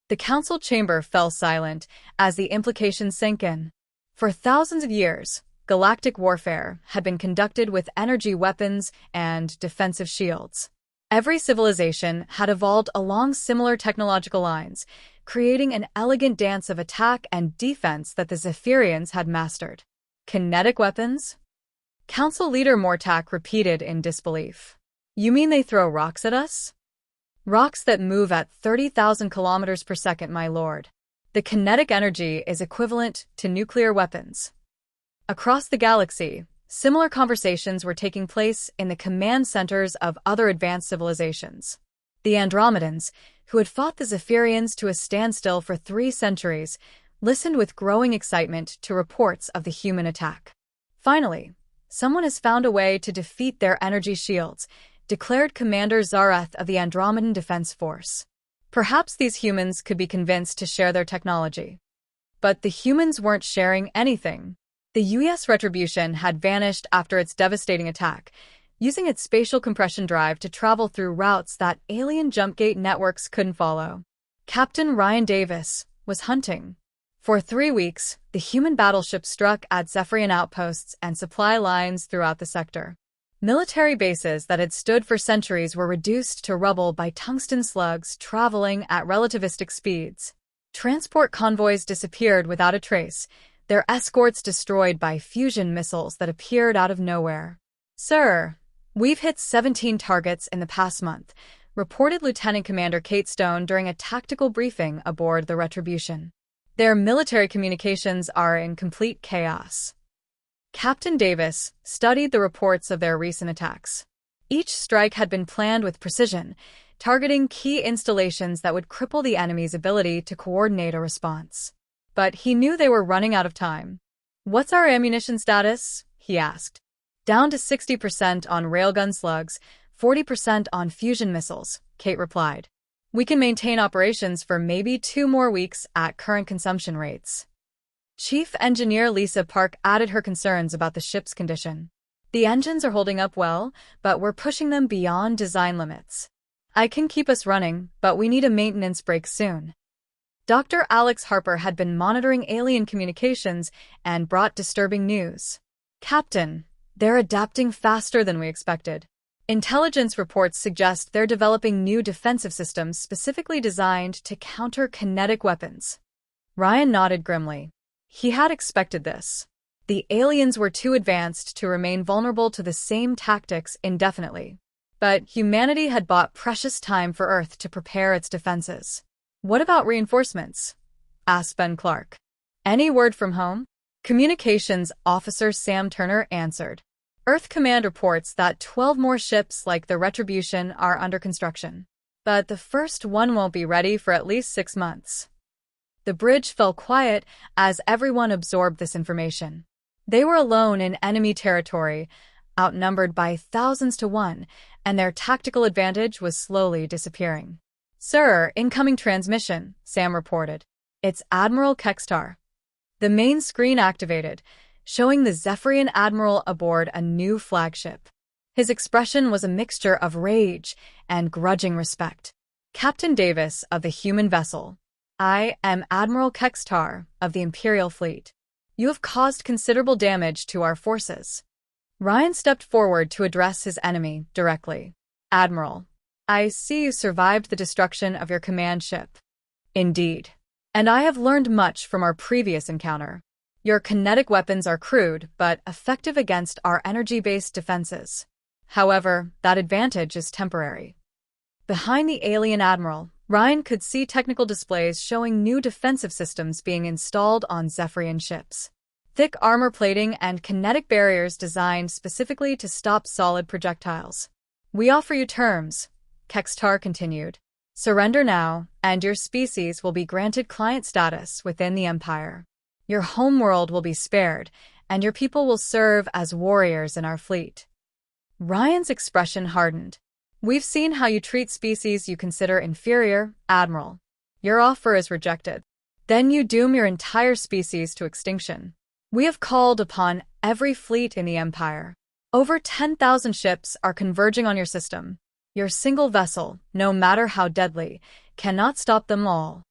The council chamber fell silent as the implications sank in. For thousands of years, galactic warfare had been conducted with energy weapons and defensive shields. Every civilization had evolved along similar technological lines, creating an elegant dance of attack and defense that the Zephyrians had mastered. Kinetic weapons? Council Leader Mortak repeated in disbelief. You mean they throw rocks at us? Rocks that move at 30,000 kilometers per second, my lord. The kinetic energy is equivalent to nuclear weapons. Across the galaxy, similar conversations were taking place in the command centers of other advanced civilizations. The Andromedans, who had fought the Zephyrians to a standstill for 3 centuries, listened with growing excitement to reports of the human attack. Finally, someone has found a way to defeat their energy shields, declared Commander Zareth of the Andromedan Defense Force. Perhaps these humans could be convinced to share their technology. But the humans weren't sharing anything. The US Retribution had vanished after its devastating attack, using its spatial compression drive to travel through routes that alien jumpgate networks couldn't follow. Captain Ryan Davis was hunting. For 3 weeks, the human battleship struck at Zephyrian outposts and supply lines throughout the sector. Military bases that had stood for centuries were reduced to rubble by tungsten slugs traveling at relativistic speeds. Transport convoys disappeared without a trace, their escorts destroyed by fusion missiles that appeared out of nowhere. Sir, we've hit 17 targets in the past month, reported Lieutenant Commander Kate Stone during a tactical briefing aboard the Retribution. Their military communications are in complete chaos. Captain Davis studied the reports of their recent attacks. Each strike had been planned with precision, targeting key installations that would cripple the enemy's ability to coordinate a response. But he knew they were running out of time. What's our ammunition status? He asked. Down to 60% on railgun slugs, 40% on fusion missiles, Kate replied. We can maintain operations for maybe 2 more weeks at current consumption rates. Chief Engineer Lisa Park added her concerns about the ship's condition. The engines are holding up well, but we're pushing them beyond design limits. I can keep us running, but we need a maintenance break soon. Dr. Alex Harper had been monitoring alien communications and brought disturbing news. Captain, they're adapting faster than we expected. Intelligence reports suggest they're developing new defensive systems specifically designed to counter kinetic weapons. Ryan nodded grimly. He had expected this. The aliens were too advanced to remain vulnerable to the same tactics indefinitely. But humanity had bought precious time for Earth to prepare its defenses. What about reinforcements? Asked Ben Clark. Any word from home? Communications Officer Sam Turner answered. Earth Command reports that 12 more ships like the Retribution are under construction. But the first one won't be ready for at least 6 months. The bridge fell quiet as everyone absorbed this information. They were alone in enemy territory, outnumbered by thousands to 1, and their tactical advantage was slowly disappearing. Sir, incoming transmission, Sam reported. It's Admiral Kextar. The main screen activated, showing the Zephyrian Admiral aboard a new flagship. His expression was a mixture of rage and grudging respect. Captain Davis of the human vessel. I am Admiral Kextar of the Imperial Fleet. You have caused considerable damage to our forces. Ryan stepped forward to address his enemy directly. Admiral, I see you survived the destruction of your command ship. Indeed. And I have learned much from our previous encounter. Your kinetic weapons are crude, but effective against our energy-based defenses. However, that advantage is temporary. Behind the alien admiral, Ryan could see technical displays showing new defensive systems being installed on Zephyrian ships. Thick armor plating and kinetic barriers designed specifically to stop solid projectiles. We offer you terms, Kextar continued. Surrender now, and your species will be granted client status within the Empire. Your homeworld will be spared, and your people will serve as warriors in our fleet. Ryan's expression hardened. We've seen how you treat species you consider inferior, Admiral. Your offer is rejected. Then you doom your entire species to extinction. We have called upon every fleet in the Empire. Over 10,000 ships are converging on your system. Your single vessel, no matter how deadly, cannot stop them all.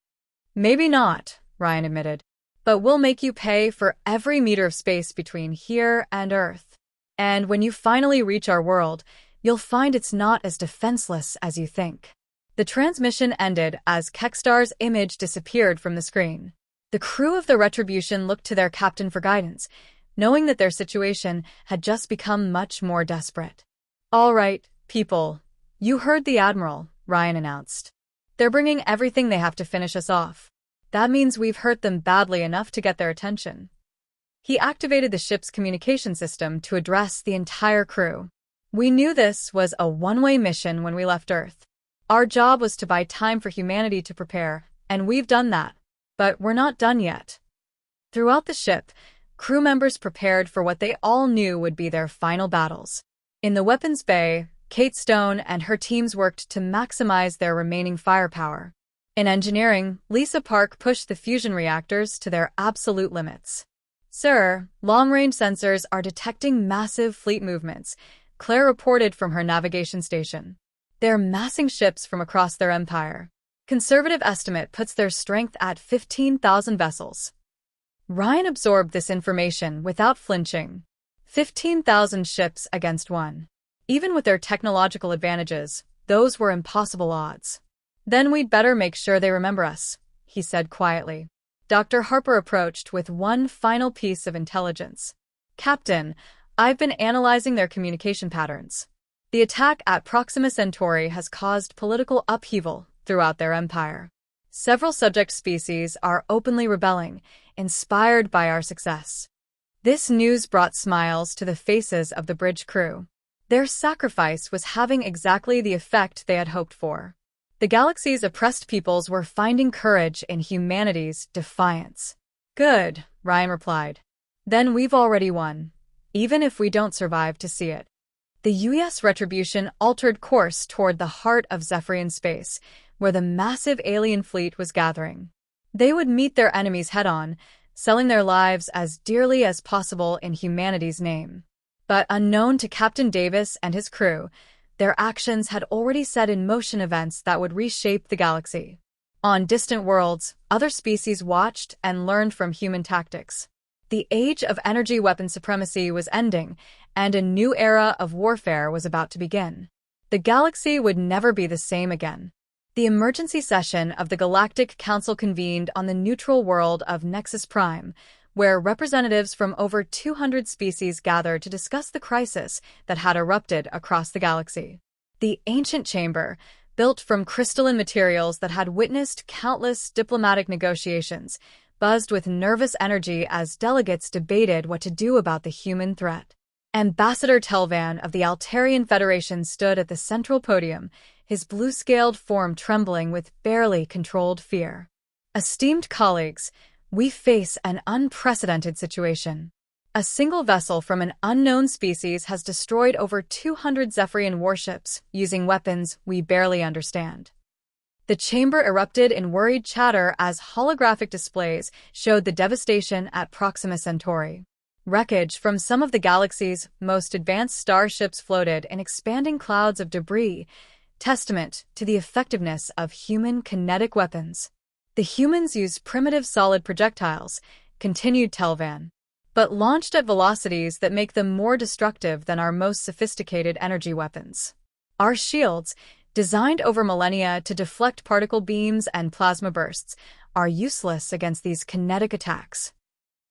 Maybe not, Ryan admitted, but we'll make you pay for every meter of space between here and Earth. And when you finally reach our world, you'll find it's not as defenseless as you think. The transmission ended as Kextar's image disappeared from the screen. The crew of the Retribution looked to their captain for guidance, knowing that their situation had just become much more desperate. All right, people. You heard the Admiral, Ryan announced. They're bringing everything they have to finish us off. That means we've hurt them badly enough to get their attention. He activated the ship's communication system to address the entire crew. We knew this was a one-way mission when we left Earth. Our job was to buy time for humanity to prepare, and we've done that. But we're not done yet. Throughout the ship, crew members prepared for what they all knew would be their final battles. In the weapons bay, Kate Stone and her teams worked to maximize their remaining firepower. In engineering, Lisa Park pushed the fusion reactors to their absolute limits. Sir, long-range sensors are detecting massive fleet movements, Claire reported from her navigation station. They're massing ships from across their empire. Conservative estimate puts their strength at 15,000 vessels. Ryan absorbed this information without flinching. 15,000 ships against one. Even with their technological advantages, those were impossible odds. Then we'd better make sure they remember us, he said quietly. Dr. Harper approached with one final piece of intelligence. Captain, I've been analyzing their communication patterns. The attack at Proxima Centauri has caused political upheaval throughout their empire. Several subject species are openly rebelling, inspired by our success. This news brought smiles to the faces of the bridge crew. Their sacrifice was having exactly the effect they had hoped for. The galaxy's oppressed peoples were finding courage in humanity's defiance. Good, Ryan replied. Then we've already won, even if we don't survive to see it. The U.S. Retribution altered course toward the heart of Zephyrian space, where the massive alien fleet was gathering. They would meet their enemies head-on, selling their lives as dearly as possible in humanity's name. But unknown to Captain Davis and his crew, their actions had already set in motion events that would reshape the galaxy. On distant worlds, other species watched and learned from human tactics. The age of energy weapon supremacy was ending, and a new era of warfare was about to begin. The galaxy would never be the same again. The emergency session of the Galactic Council convened on the neutral world of Nexus Prime, where representatives from over 200 species gathered to discuss the crisis that had erupted across the galaxy. The ancient chamber, built from crystalline materials that had witnessed countless diplomatic negotiations, buzzed with nervous energy as delegates debated what to do about the human threat. Ambassador Telvan of the Altarian Federation stood at the central podium, his blue-scaled form trembling with barely controlled fear. Esteemed colleagues, we face an unprecedented situation. A single vessel from an unknown species has destroyed over 200 Zephyrian warships using weapons we barely understand. The chamber erupted in worried chatter as holographic displays showed the devastation at Proxima Centauri. Wreckage from some of the galaxy's most advanced starships floated in expanding clouds of debris, testament to the effectiveness of human kinetic weapons. The humans used primitive solid projectiles, continued Telvan, but launched at velocities that make them more destructive than our most sophisticated energy weapons. Our shields, designed over millennia to deflect particle beams and plasma bursts, are useless against these kinetic attacks.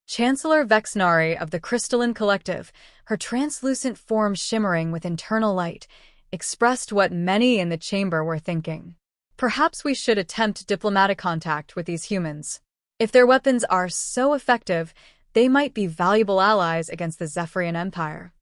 Chancellor Vexnari of the Crystalline Collective, her translucent form shimmering with internal light, expressed what many in the chamber were thinking. Perhaps we should attempt diplomatic contact with these humans. If their weapons are so effective, they might be valuable allies against the Zephyrian Empire.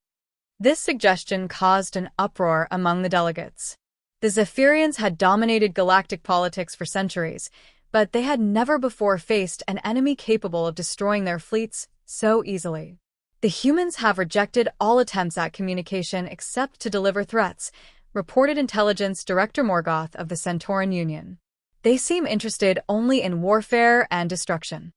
This suggestion caused an uproar among the delegates. The Zephyrians had dominated galactic politics for centuries, but they had never before faced an enemy capable of destroying their fleets so easily. The humans have rejected all attempts at communication except to deliver threats, reported Intelligence Director Morgoth of the Centauran Union. They seem interested only in warfare and destruction.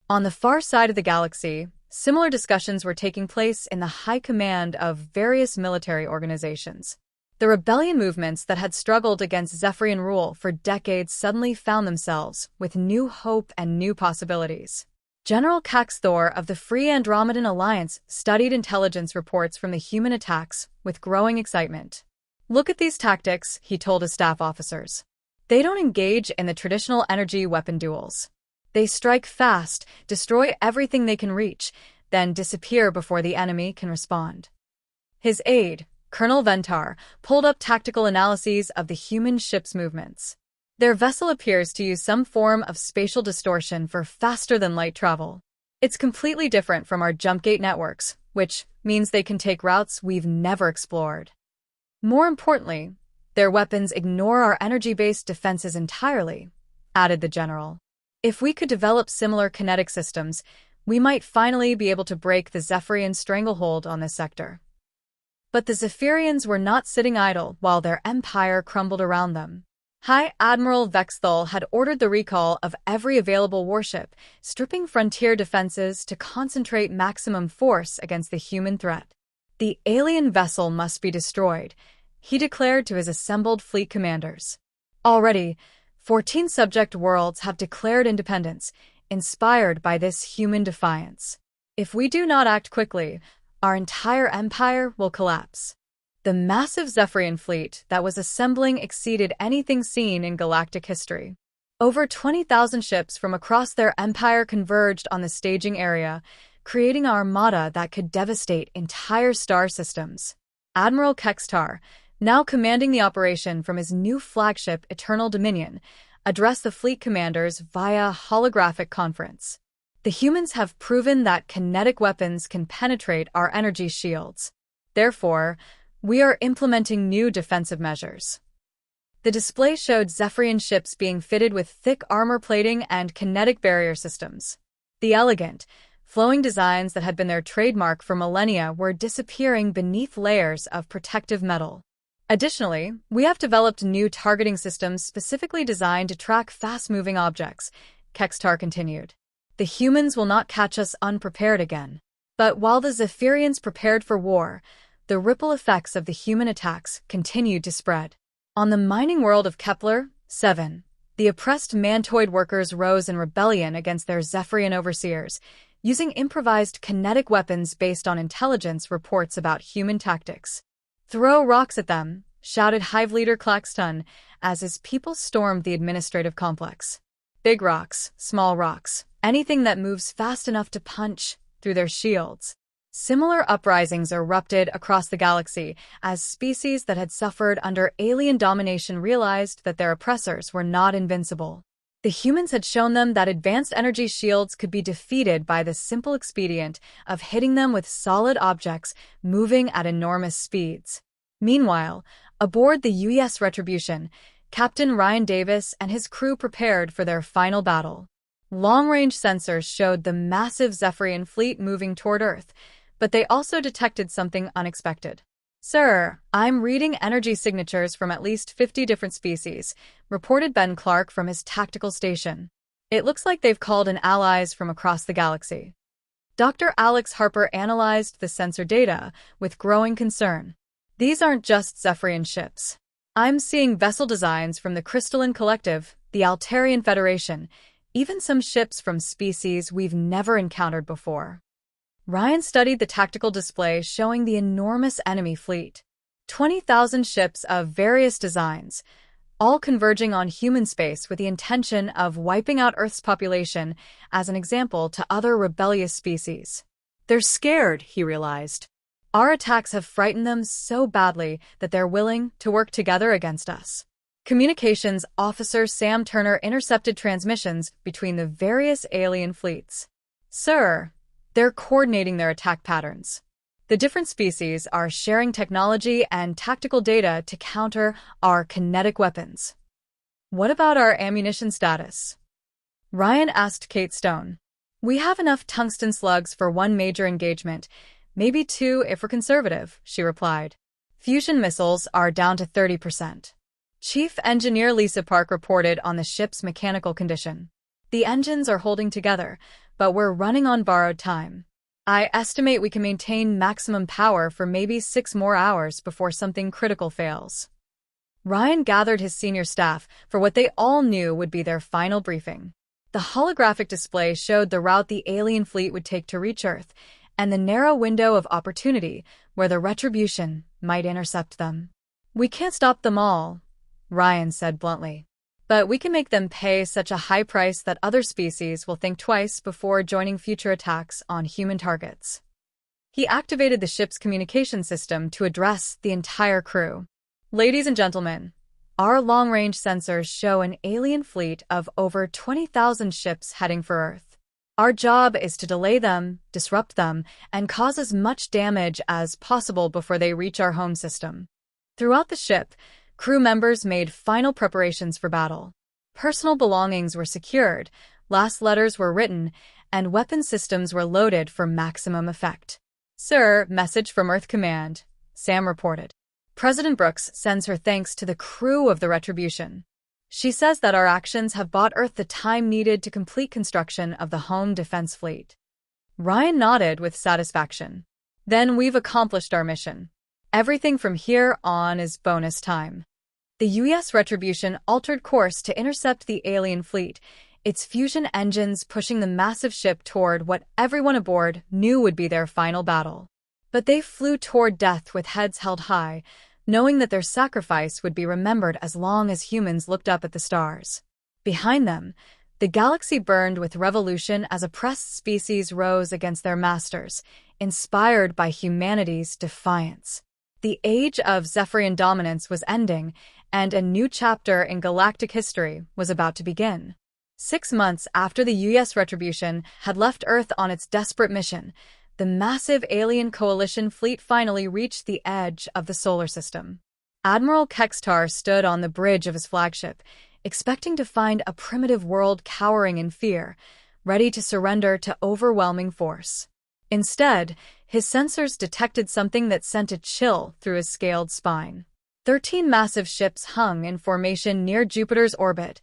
On the far side of the galaxy, similar discussions were taking place in the high command of various military organizations. The rebellion movements that had struggled against Zephyrian rule for decades suddenly found themselves with new hope and new possibilities. General Caxthor of the Free Andromedan Alliance studied intelligence reports from the human attacks with growing excitement. "Look at these tactics," he told his staff officers. "They don't engage in the traditional energy weapon duels. They strike fast, destroy everything they can reach, then disappear before the enemy can respond." His aide, Colonel Ventar, pulled up tactical analyses of the human ship's movements. Their vessel appears to use some form of spatial distortion for faster-than-light travel. It's completely different from our jumpgate networks, which means they can take routes we've never explored. More importantly, their weapons ignore our energy-based defenses entirely, added the general. If we could develop similar kinetic systems, we might finally be able to break the Zephyrian stranglehold on this sector. But the Zephyrians were not sitting idle while their empire crumbled around them. High Admiral Vexthal had ordered the recall of every available warship, stripping frontier defenses to concentrate maximum force against the human threat. The alien vessel must be destroyed, he declared to his assembled fleet commanders. Already, 14 subject worlds have declared independence, inspired by this human defiance. If we do not act quickly, our entire empire will collapse. The massive Zephyrian fleet that was assembling exceeded anything seen in galactic history. Over 20,000 ships from across their empire converged on the staging area, creating an armada that could devastate entire star systems. Admiral Kextar, now commanding the operation from his new flagship Eternal Dominion, addressed the fleet commanders via holographic conference. The humans have proven that kinetic weapons can penetrate our energy shields. Therefore, we are implementing new defensive measures. The display showed Zephyrian ships being fitted with thick armor plating and kinetic barrier systems. The elegant, flowing designs that had been their trademark for millennia were disappearing beneath layers of protective metal. Additionally, we have developed new targeting systems specifically designed to track fast-moving objects, Kextar continued. The humans will not catch us unprepared again. But while the Zephyrians prepared for war, the ripple effects of the human attacks continued to spread. On the mining world of Kepler 7, the oppressed mantoid workers rose in rebellion against their Zephyrian overseers, using improvised kinetic weapons based on intelligence reports about human tactics. "Throw rocks at them," shouted Hive leader Claxton as his people stormed the administrative complex. "Big rocks, small rocks, anything that moves fast enough to punch through their shields." Similar uprisings erupted across the galaxy as species that had suffered under alien domination realized that their oppressors were not invincible. The humans had shown them that advanced energy shields could be defeated by the simple expedient of hitting them with solid objects moving at enormous speeds. Meanwhile, aboard the UES Retribution, Captain Ryan Davis and his crew prepared for their final battle. Long-range sensors showed the massive Zephyrian fleet moving toward Earth, but they also detected something unexpected. "Sir, I'm reading energy signatures from at least 50 different species," reported Ben Clark from his tactical station. "It looks like they've called in allies from across the galaxy." Dr. Alex Harper analyzed the sensor data with growing concern. These aren't just Zephyrian ships. I'm seeing vessel designs from the Crystalline Collective, the Altarian Federation, even some ships from species we've never encountered before. Ryan studied the tactical display showing the enormous enemy fleet. 20,000 ships of various designs, all converging on human space with the intention of wiping out Earth's population as an example to other rebellious species. They're scared, he realized. Our attacks have frightened them so badly that they're willing to work together against us. Communications Officer Sam Turner intercepted transmissions between the various alien fleets. Sir, they're coordinating their attack patterns. The different species are sharing technology and tactical data to counter our kinetic weapons. What about our ammunition status? Ryan asked Kate Stone. We have enough tungsten slugs for one major engagement, maybe two if we're conservative, she replied. Fusion missiles are down to 30%. Chief Engineer Lisa Park reported on the ship's mechanical condition. The engines are holding together, but we're running on borrowed time. I estimate we can maintain maximum power for maybe 6 more hours before something critical fails. Ryan gathered his senior staff for what they all knew would be their final briefing. The holographic display showed the route the alien fleet would take to reach Earth, and the narrow window of opportunity where the Retribution might intercept them. We can't stop them all, Ryan said bluntly. But we can make them pay such a high price that other species will think twice before joining future attacks on human targets. He activated the ship's communication system to address the entire crew. Ladies and gentlemen, our long-range sensors show an alien fleet of over 20,000 ships heading for Earth. Our job is to delay them, disrupt them, and cause as much damage as possible before they reach our home system. Throughout the ship, crew members made final preparations for battle. Personal belongings were secured, last letters were written, and weapon systems were loaded for maximum effect. Sir, message from Earth Command, Sam reported. President Brooks sends her thanks to the crew of the Retribution. She says that our actions have bought Earth the time needed to complete construction of the home defense fleet. Ryan nodded with satisfaction. Then we've accomplished our mission. Everything from here on is bonus time. The U.S. Retribution altered course to intercept the alien fleet, its fusion engines pushing the massive ship toward what everyone aboard knew would be their final battle. But they flew toward death with heads held high, knowing that their sacrifice would be remembered as long as humans looked up at the stars. Behind them, the galaxy burned with revolution as oppressed species rose against their masters, inspired by humanity's defiance. The age of Zephyrian dominance was ending, and a new chapter in galactic history was about to begin. 6 months after the U.S. Retribution had left Earth on its desperate mission, the massive alien coalition fleet finally reached the edge of the solar system. Admiral Kextar stood on the bridge of his flagship, expecting to find a primitive world cowering in fear, ready to surrender to overwhelming force. Instead, his sensors detected something that sent a chill through his scaled spine. 13 massive ships hung in formation near Jupiter's orbit,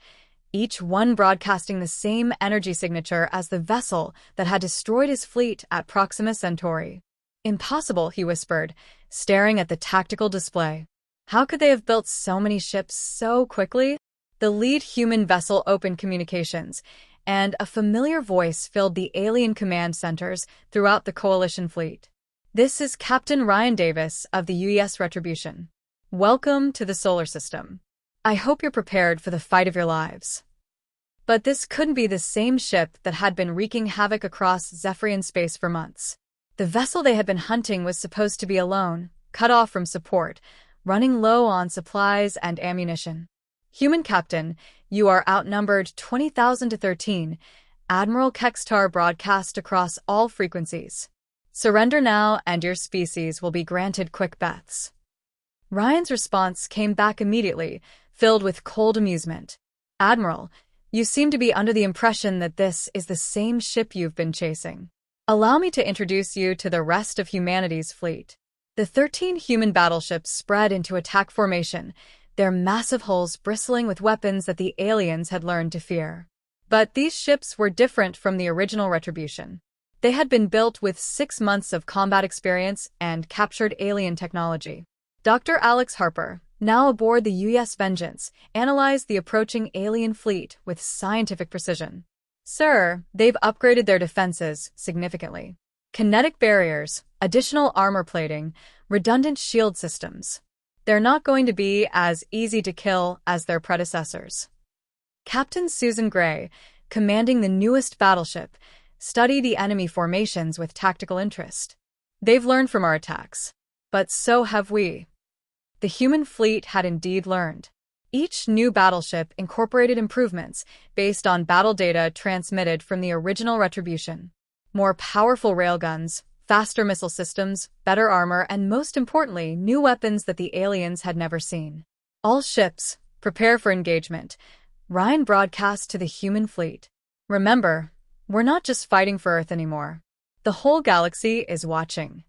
each one broadcasting the same energy signature as the vessel that had destroyed his fleet at Proxima Centauri. Impossible, he whispered, staring at the tactical display. How could they have built so many ships so quickly? The lead human vessel opened communications, and a familiar voice filled the alien command centers throughout the coalition fleet. This is Captain Ryan Davis of the U.S. Retribution. Welcome to the solar system. I hope you're prepared for the fight of your lives. But this couldn't be the same ship that had been wreaking havoc across Zephyrian space for months. The vessel they had been hunting was supposed to be alone, cut off from support, running low on supplies and ammunition. Human Captain, you are outnumbered 20,000 to 13, Admiral Kextar broadcast across all frequencies. Surrender now and your species will be granted quick deaths. Ryan's response came back immediately, filled with cold amusement. Admiral, you seem to be under the impression that this is the same ship you've been chasing. Allow me to introduce you to the rest of humanity's fleet. The 13 human battleships spread into attack formation, their massive hulls bristling with weapons that the aliens had learned to fear. But these ships were different from the original Retribution. They had been built with 6 months of combat experience and captured alien technology. Dr. Alex Harper, now aboard the U.S. Vengeance, analyzed the approaching alien fleet with scientific precision. Sir, they've upgraded their defenses significantly. Kinetic barriers, additional armor plating, redundant shield systems. They're not going to be as easy to kill as their predecessors. Captain Susan Gray, commanding the newest battleship, studied the enemy formations with tactical interest. They've learned from our attacks. But so have we. The human fleet had indeed learned. Each new battleship incorporated improvements based on battle data transmitted from the original Retribution. More powerful railguns, faster missile systems, better armor, and most importantly, new weapons that the aliens had never seen. All ships, prepare for engagement. Ryan broadcast to the human fleet. Remember, we're not just fighting for Earth anymore. The whole galaxy is watching.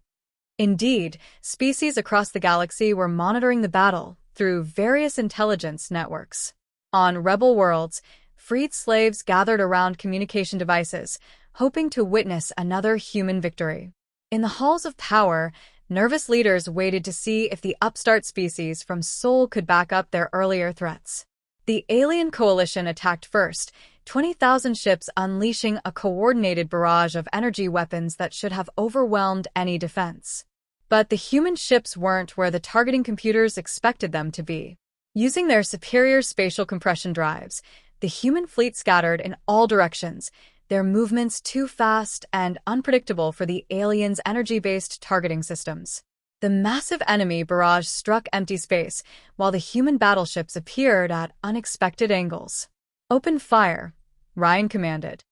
Indeed, species across the galaxy were monitoring the battle through various intelligence networks. On rebel worlds, freed slaves gathered around communication devices, hoping to witness another human victory. In the halls of power, nervous leaders waited to see if the upstart species from Sol could back up their earlier threats. The alien coalition attacked first, 20,000 ships unleashing a coordinated barrage of energy weapons that should have overwhelmed any defense. But the human ships weren't where the targeting computers expected them to be. Using their superior spatial compression drives, the human fleet scattered in all directions, their movements too fast and unpredictable for the aliens' energy-based targeting systems. The massive enemy barrage struck empty space, while the human battleships appeared at unexpected angles. "Open fire," Ryan commanded.